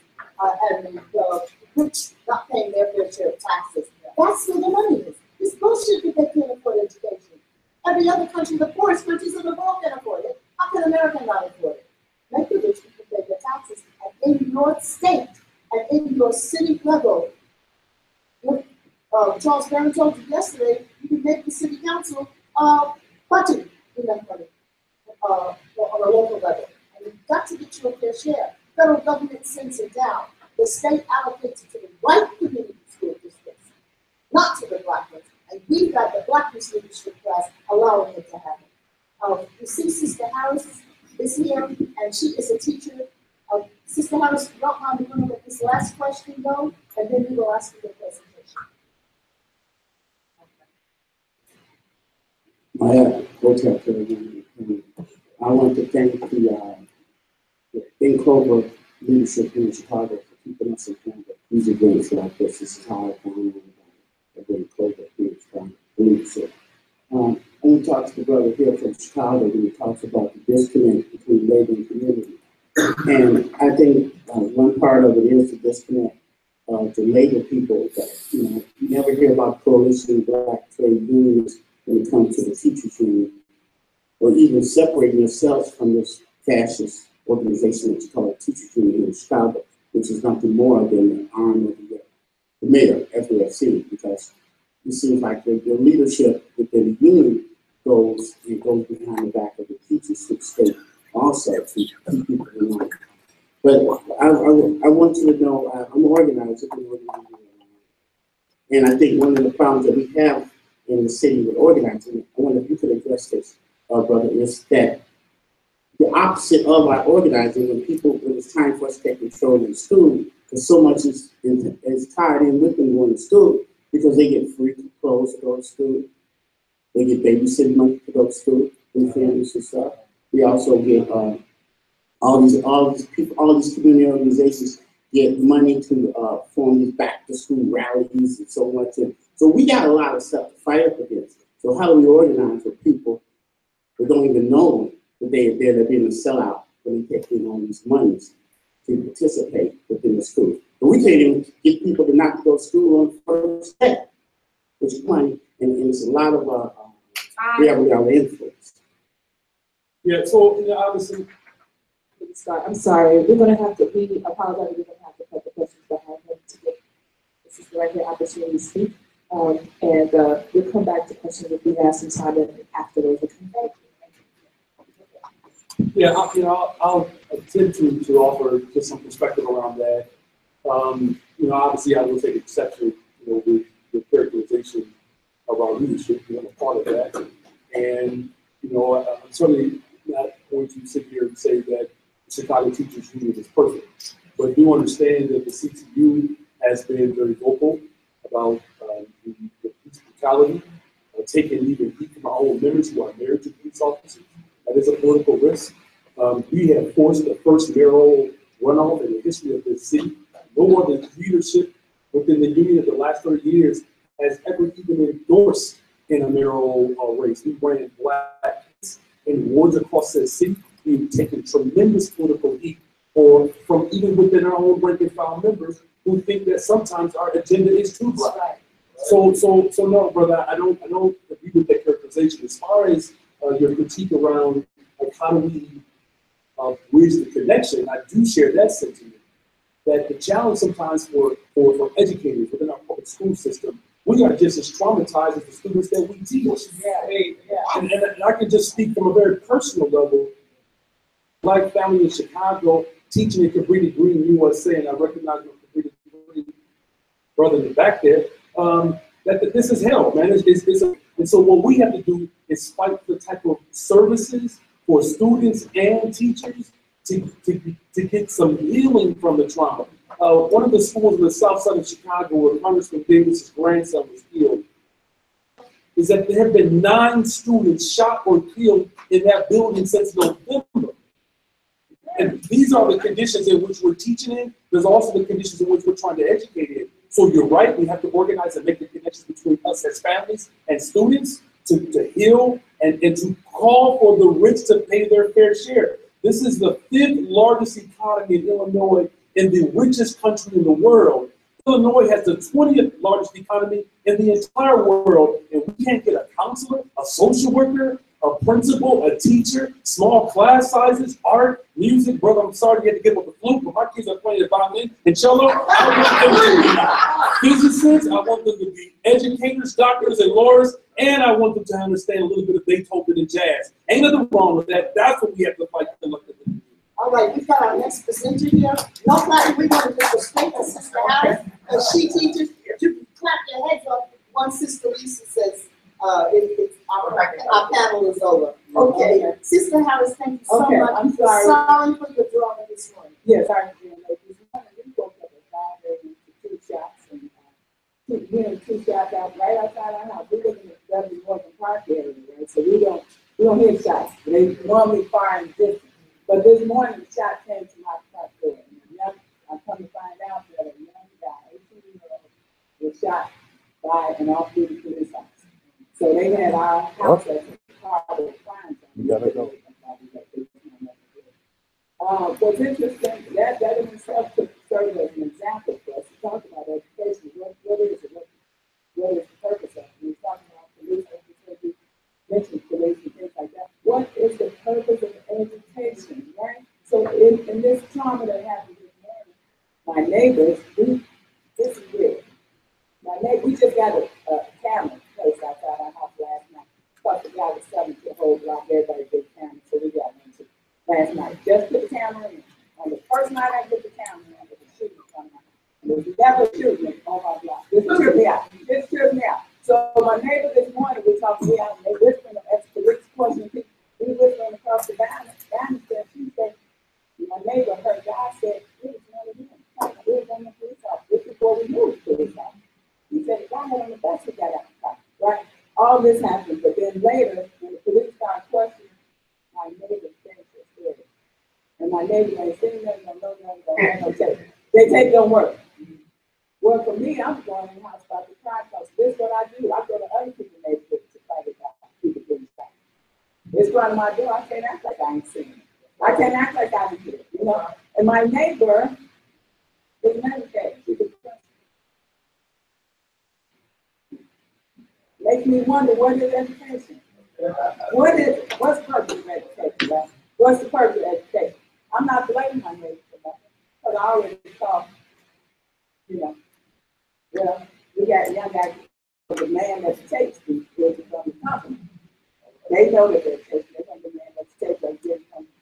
and the rich not paying their fair share of taxes. That's where the money is. It's bullshit that they can't afford education. Every other country, the poorest countries in the world can afford it. How can America not afford it? Make the rich people pay their taxes. And in your state and in your city level, Charles Barron told you yesterday, you can make the city council budget enough money on a local level. And you've got to get your fair share. Federal government sends it down. The state allocates it to the white community school districts, not to the black ones. And we've got the black leadership class allowing it to happen. You see Sister Harris is here, and she is a teacher. Sister Harris, you don't mind, we're going to let this last question go, and then we will ask you the presentation. I want to thank the In Clover leadership here in Chicago for keeping us informed of these events like this. This is how I found out about In Clover here in Chicago leadership. I want to talk to the brother here from Chicago when he talks about the disconnect between labor and community. And I think one part of it is the disconnect of the labor people that, you never hear about coalition black trade unions when it comes to the teachers union, or even separating yourselves from this fascist organization that you call a teachers union in Chicago, which is nothing more than an arm of the mayor, FAFC, because it seems like the leadership within the union goes behind the back of the teachers who state also to keep people in line. But I want you to know, I'm an organizer, and I think one of the problems that we have in the city with organizing, I wonder if you could address this, brother, is that the opposite of our organizing, when it's time for us to take control in school, because so much is tied in with them going to school, because they get free clothes to go to school, they get babysitting money to go to school, and families and stuff. We also get all these community organizations get money to form these back to school rallies and so much. And so we got a lot of stuff to fight up against. So how do we organize with people who don't even know that they're being a sellout when they take in all these monies to participate within the school? But we can't even get people to not go to school on the first day, which is money, and it's a lot of we have our influence. Yeah, so obviously, I'm sorry. We apologize. We're going to have to put the questions behind him to get this is the right here opportunity to speak. And we'll come back to questions if we have some time afterwards. We'll come back. Yeah, I'll attempt to offer just some perspective around that. Obviously, I will take exception, with the characterization of our leadership. I'm a part of that, and I'm certainly not going to sit here and say that the Chicago Teachers Union is perfect, but do understand that the CTU has been very vocal about the police brutality, taking even heat from our own members who are married to police officers. That is a political risk. We have forced the first mayoral runoff in the history of this city. No other leadership within the union of the last 30 years has ever even endorsed in a mayoral race. We ran black in wards across the city. We've taken tremendous political heat from even within our own rank and file members who think that sometimes our agenda is too black. So no, brother, I don't agree with that characterization. As far as your critique around how do we bridge the connection, I do share that sentiment. That the challenge sometimes for educators within our public school system, we are just as traumatized as the students that we teach. And I can just speak from a very personal level. Black family in Chicago, teaching at Cabrini Green, USA, and I recognize my Cabrini Green brother in the back there, that this is hell, man. And so what we have to do is fight for the type of services for students and teachers to get some healing from the trauma. One of the schools in the south side of Chicago where Congressman Davis's grandson was killed is that there have been 9 students shot or killed in that building since November. And these are the conditions in which we're teaching in. There's also the conditions in which we're trying to educate in. So you're right, we have to organize and make the connections between us as families and students to heal and to call for the rich to pay their fair share. This is the 5th largest economy in Illinois in the richest country in the world. Illinois has the 20th largest economy in the entire world, and we can't get a counselor, a social worker, a principal, a teacher, small class sizes, art, music. Brother, I'm sorry you had to get with the flute, but my kids are playing the violin and cello. I want them to be physicists, I want them to be educators, doctors, and lawyers, and I want them to understand a little bit of Beethoven and jazz. Ain't nothing wrong with that. That's what we have to fight to look at. All right, we've got our next presenter here. Nobody, we want to give a straight to Sister Harris, and she teaches. You can clap your heads up once Sister Lisa says our panel is over. Okay, Sister Harris, thank you so much. I'm sorry. Sorry for your drama this morning. Yes, sorry for your late. This morning we woke up at 5:30 to 2 shots and two shots out right outside our house. We live in the W Morgan Park area, right? So we don't hear shots. They normally fire in distance. But this morning, the shot came to my front door. And I come to find out that a young guy, 18-year-old, was shot by an off-duty police officer. So they had our house as a part of the crime. You gotta go. What's interesting, that in itself could serve as an example for us to talk about education. What is it? What is the purpose of it? We're talking about police, you mentioned police and things like that. What is the purpose of education, right? So in this trauma that happened this morning, my neighbors, this is weird. We just got a camera placed outside our house last night. Plus the guy was selling to the whole block, everybody did camera, so we got one too. Last night, just put the camera in. On the first night I put the camera in, there was a shooting coming out. There was never shooting on my block. This tripped me out. This tripped me out. So my neighbor this morning, we talked to him, they whispering as police questioning people. We whispering across the banister, she said, my neighbor, her guy said, it was one of them. It was one of the police officers. This is before we knew the police officer. He said, the guy had on the bus, we got out the car, right? All this happened, but then later, when the police started questioning, my neighbor finished their story. And my neighbor ain't seen nothing, no nothing, no tape. They take don't work. Well, for me, I'm going in the house about the crime because this is what I do. I go to other people's neighborhoods to fight it out, people getting shot. It's front of my door. I can't act like I ain't seen it. I can't act like I didn't hear it, you know? And my neighbor is medicated. She's a person. Makes me wonder, what is education? What's the purpose of education, right? What's the purpose of education? I'm not blaming my neighbor for that, because I already saw, you know, well, we got young guys, the man that takes these kids from the company. They know that they're taking, they think the man that takes them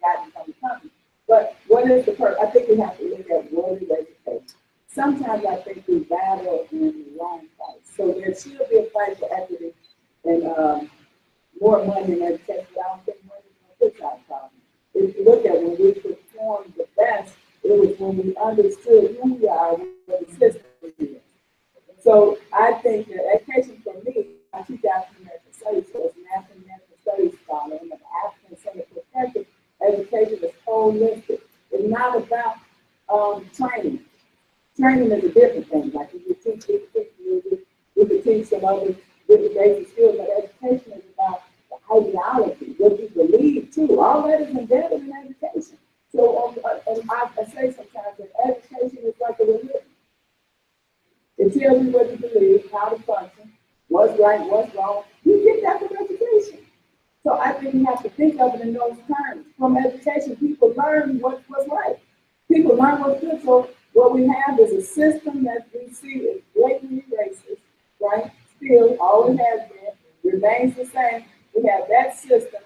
guidance from the company. But what is the purpose? I think we have to look at what is education. Sometimes I think we battle in the wrong fight. So there should be a fight for equity and more money in education. But I don't think money is going to fix our problem. If you look at when we performed the best, it was when we understood who we are and what the system is. So I think that education for me, I teach African American studies, so it's an African American studies scholar, and an African Center perspective, education is holistic. It's not about training. Training is a different thing. Like you teach music, you can teach some other different basic skills, but education is about the ideology, what you believe too. All that is embedded in education. So and I say sometimes that education is like a religion. It tells you what you believe, how to function, what's right, what's wrong. You get that from education. So I think we have to think of it in those terms. From education, people learn what's right. People learn what's good. So what we have is a system that we see is blatantly racist, right? Still, always has been, remains the same. We have that system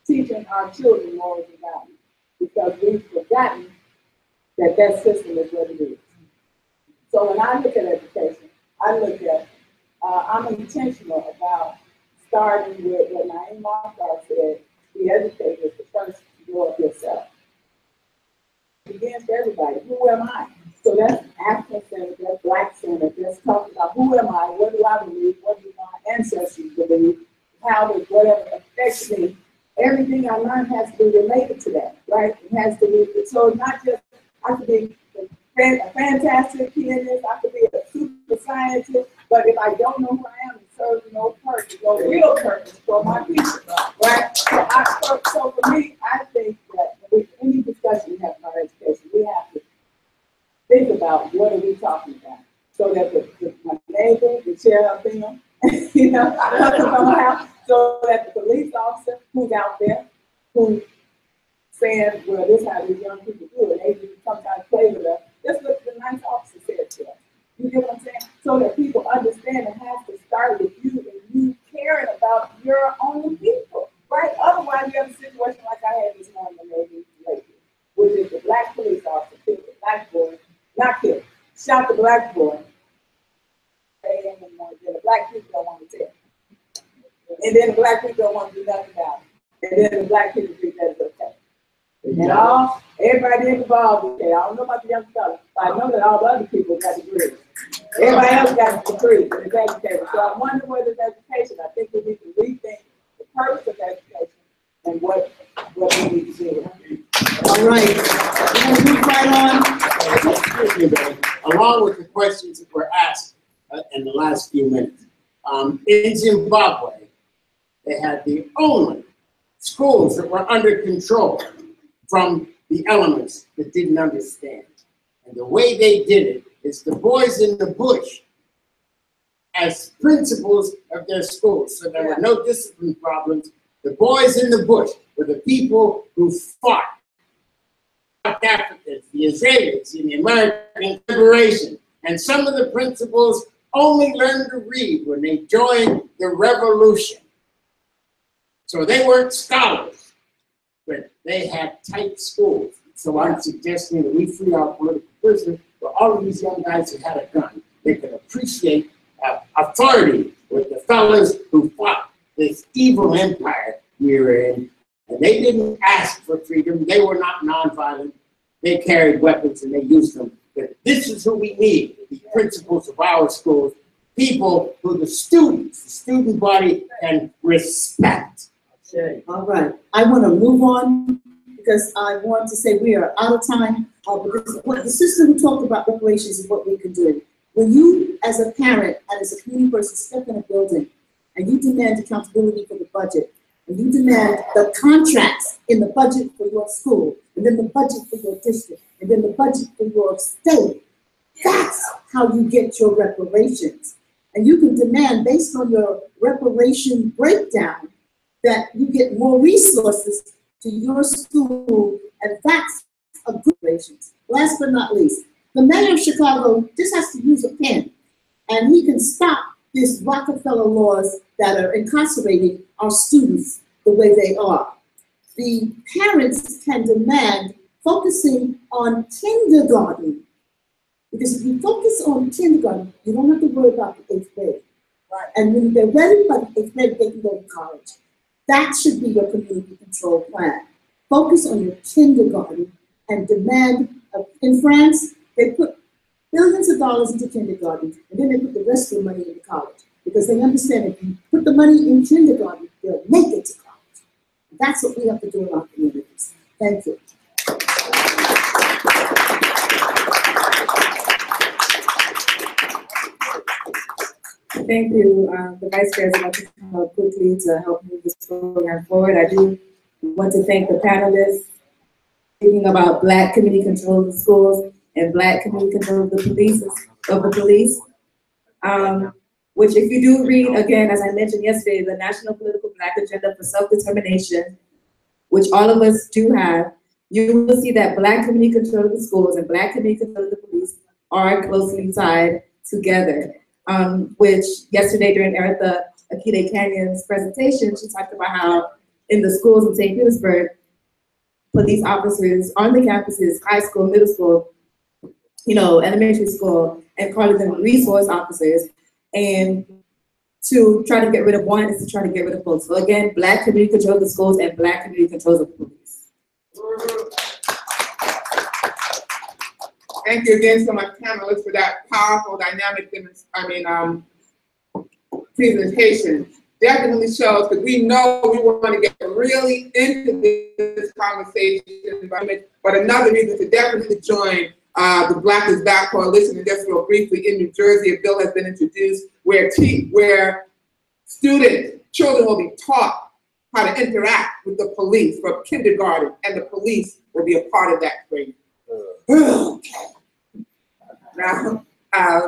teaching our children morals and values because we've forgotten that that system is what it is. So when I look at education, I look at, I'm intentional about starting with what Naeem Marshall said, the educator is the first to grow up yourself. It begins for everybody. Who am I? So that's African centered, that's Black centered, that's talking about who am I, what do I believe, what do my ancestors believe, how does whatever affects me everything I learn has to be related to that, right? It has to be, so not just, I could be a fantastic pianist, I could be a super scientist, but if I don't know who I am, it serves no purpose, no real purpose for my people, right? So for me, I think that with any discussion we have about education, we have to think about what are we talking about, so that my neighbor, the chair of them, you know, so that the police officer who's out there, who's saying, well, this is how these young people do it, they just sometimes play with us. That's what the nice officer said to us. You get what I'm saying? So that people understand it has to start with you and you caring about your own people, right? Otherwise, you have a situation like I had this morning, maybe lately, which is the black police officer killed the black boy, not killed, shot the black boy. And then the black people don't want to tell. And then the black people don't want to do nothing about it. And then the black people think that's okay. And all, everybody involved, okay, I don't know about the young fellas, but I know that all the other people got degrees. Everybody else got degrees, but it's education. So I wonder whether it's education. I think we need to rethink the purpose of education and what we need to do. All right. We're going to move right on. Along with the questions that were asked in the last few minutes. In Zimbabwe, they had the only schools that were under control from the elements that didn't understand. And the way they did it is the boys in the bush as principals of their schools. So there were no discipline problems. The boys in the bush were the people who fought. South Africans, the Israelis, in the American Liberation. And some of the principals only learned to read when they joined the revolution. So they weren't scholars, but they had tight schools. So I'm suggesting that we free our political prisoners, but all of these young guys who had a gun, they could appreciate authority with the fellas who fought this evil empire we were in. And they didn't ask for freedom. They were not nonviolent. They carried weapons and they used them. But this is who we need, the principals of our schools, people who the student body can respect. Okay. All right. I want to move on because I want to say we are out of time. Because what the system we talked about reparations is what we can do. When you, as a parent and as a community person, step in a building and you demand accountability for the budget, and you demand the contracts in the budget for your school, and then the budget for your district, and then the budget for your state, that's how you get your reparations. And you can demand, based on your reparation breakdown, that you get more resources to your school, and that's a good reparations. Last but not least, the mayor of Chicago just has to use a pen, and he can stop these Rockefeller laws that are incarcerating our students the way they are. The parents can demand focusing on kindergarten, because if you focus on kindergarten, you don't have to worry about the 8th grade. Right. And when they're ready for the 8th grade, they can go to college. That should be your community control plan. Focus on your kindergarten and demand, in France, they put billions of dollars into kindergarten, and then they put the rest of the money into college. Because they understand if you put the money in kindergarten, they'll make it to college. That's what we have to do in our communities. Thank you. Thank you. The Vice Chair is about to come up quickly to help move this program forward. I do want to thank the panelists speaking about Black community control of the schools and Black community control of the police. Which if you do read, again, as I mentioned yesterday, the National Political Black Agenda for Self-Determination, which all of us do have, you will see that Black community control of the schools and Black community control of the police are closely tied together. Which yesterday during Eritha Akide Canyon's presentation, she talked about how in the schools in St. Petersburg, police officers on the campuses, high school, middle school, elementary school, and calling them resource officers. And to try to get rid of one is to try to get rid of both. So again, Black community control of the schools and Black community control of the police. Thank you again so much, panelists, for that powerful, dynamic presentation. definitely shows, because we know we want to get really into this conversation environment, but another reason to definitely join the Black is Back Coalition. And just real briefly, in New Jersey, a bill has been introduced where students, children will be taught how to interact with the police from kindergarten, and the police will be a part of that training. Now,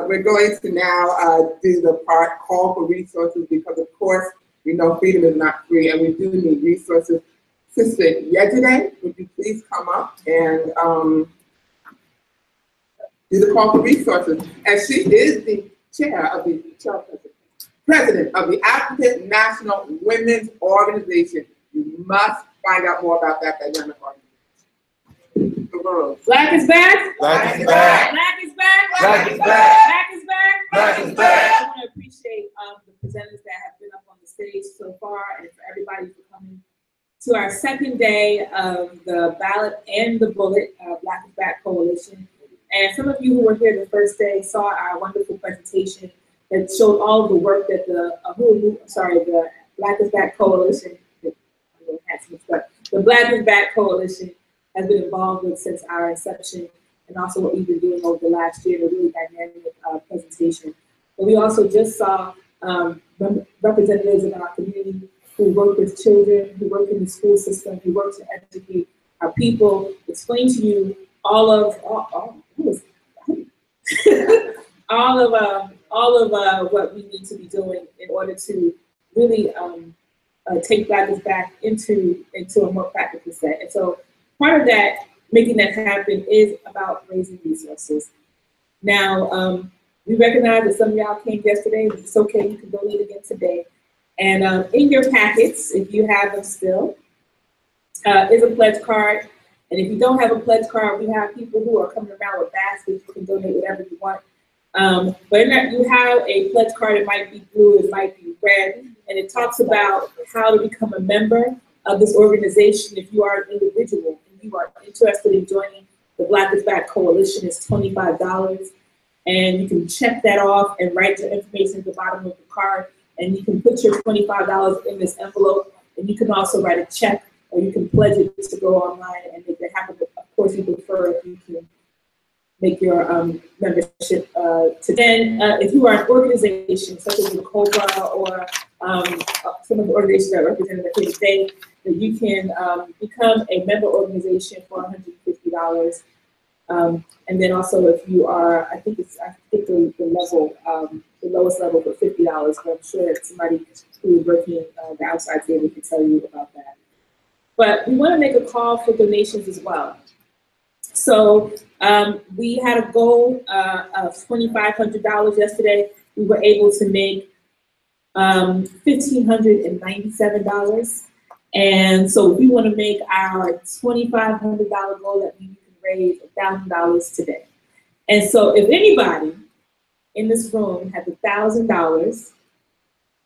we're going to now do the part call for resources, because of course, we know freedom is not free and we do need resources. Sister Yejide, would you please come up and do the call for resources? And she is the president of the African National Women's Organization. You must find out more about that dynamic organization. The world. Black is back. Black is back. Black is back. Black is back. Black is back. Black is back. I want to appreciate the presenters that have been up on the stage so far, and for everybody for coming to our second day of the Ballot and the Bullet Black is Back Coalition. And some of you who were here the first day saw our wonderful presentation that showed all of the work that the Black is Back Coalition, the Black is Back Coalition has been involved with since our inception, and also what we've been doing over the last year, a really dynamic presentation. But we also just saw representatives in our community who work with children, who work in the school system, who work to educate our people, explain to you all of what we need to be doing in order to really take Black is Back into a more practical set. And so part of that, making that happen, is about raising resources. Now, we recognize that some of y'all came yesterday, but it's okay, you can donate again today. And in your packets, if you have them still, is a pledge card. And if you don't have a pledge card, we have people who are coming around with baskets. You can donate whatever you want. But in that, you have a pledge card. It might be blue, it might be red, and it talks about how to become a member of this organization. If you are an individual and you are interested in joining the Black is Back Coalition, it's $25. And you can check that off and write your information at the bottom of the card. And you can put your $25 in this envelope. And you can also write a check, or you can pledge it to go online and make that happen. But of course, you prefer if you can make your membership to then. If you are an organization such as the COBRA or some of the organizations that are represented here today, that you can become a member organization for $150. And then also, if you are, I think the level, the lowest level for $50, but I'm sure that somebody who is working the outside table can tell you about that. But we want to make a call for donations as well. So we had a goal of $2,500 yesterday. We were able to make $1,597. And so we want to make our $2,500 goal, that we can raise $1,000 today. And so if anybody in this room has $1,000,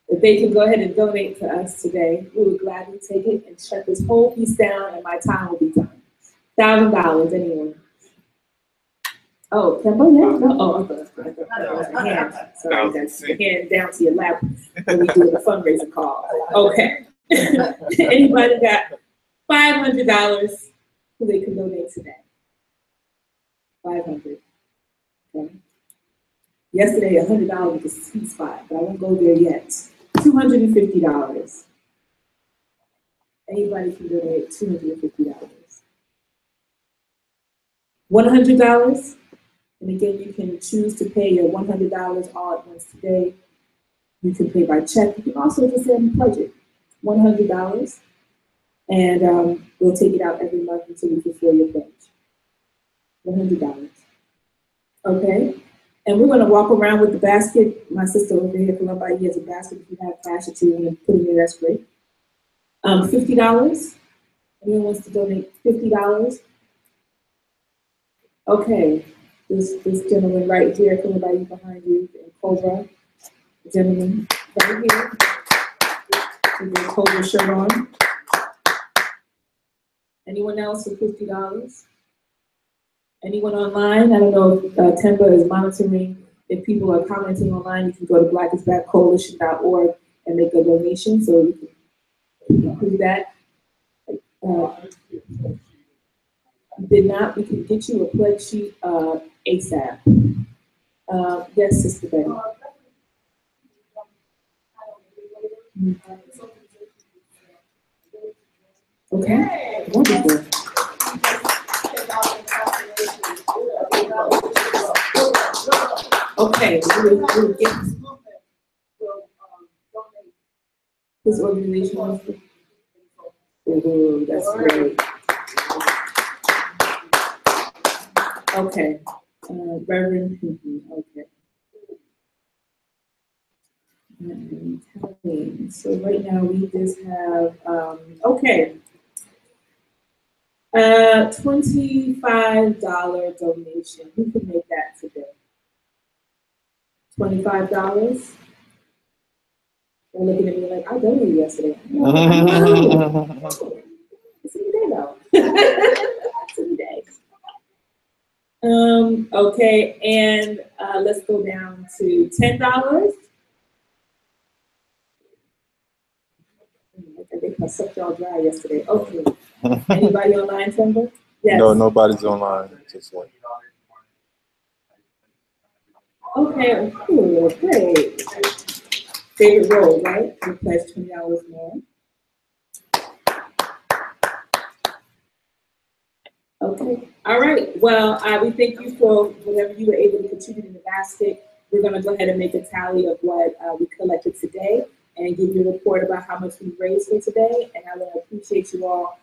if they can go ahead and donate to us today, we would gladly take it and shut this whole piece down, and my time will be done. $1,000, anyone? Oh, Tempo, yeah? No? Oh, I thought it was the hand. Sorry, that's the hand down to your lap when we do the fundraising call. Okay. Anybody got $500 who they can donate today? 500. Okay. Yesterday, $100 was a sweet spot, but I won't go there yet. $250. Anybody can donate $250. $100. And again, you can choose to pay your $100 all at once today. You can pay by check. You can also just pledge it. $100. And we'll take it out every month until you fulfill your pledge. $100. Okay? And we're going to walk around with the basket. My sister over here, Columbia, has a basket. If you have cash that you want to put in there, that's great. $50. Anyone wants to donate $50? Okay. This gentleman right here, Columbia, behind you, and Cobra. The gentleman right here. With the Cobra shirt on. Anyone else with $50? Anyone online? I don't know if Temba is monitoring. If people are commenting online, you can go to blackisbackcoalition.org and make a donation, so we can do that. Did not, we can get you a pledge sheet ASAP. Yes, Sister Betty. Okay, wonderful. Okay, we'll get his organization. Oh, that's great. Okay, Reverend Pinckney, okay. So right now we just have, okay. $25 donation. Who can make that today? $25? They're looking at me like, I donated yesterday. It's in the day though. It's in the day. Okay, and let's go down to $10. I think I sucked y'all dry yesterday. Okay. Anybody online, Timber? Yes. No, nobody's online. Just one. Okay, cool, great. Favorite role, right? We pledge $20 more. Okay, all right. Well, we thank you for whatever you were able to contribute in the basket. We're going to go ahead and make a tally of what we collected today and give you a report about how much we raised for today. And I want to appreciate you all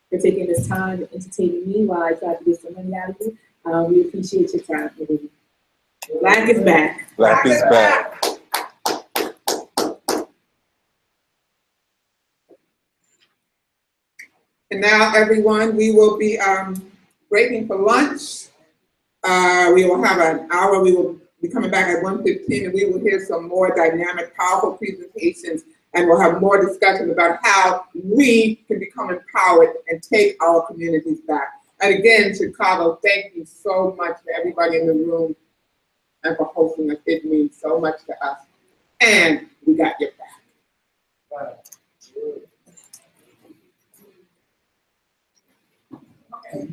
for taking this time and entertaining me while I try to get some money out of you. We appreciate your time. Black is back. Black is back. And now, everyone, we will be breaking for lunch. We will have an hour. We will be coming back at 1:15, and we will hear some more dynamic, powerful presentations, and we'll have more discussion about how we can become empowered and take our communities back. And again, Chicago, thank you so much to everybody in the room and for hosting us. It means so much to us. And we got your back. Okay.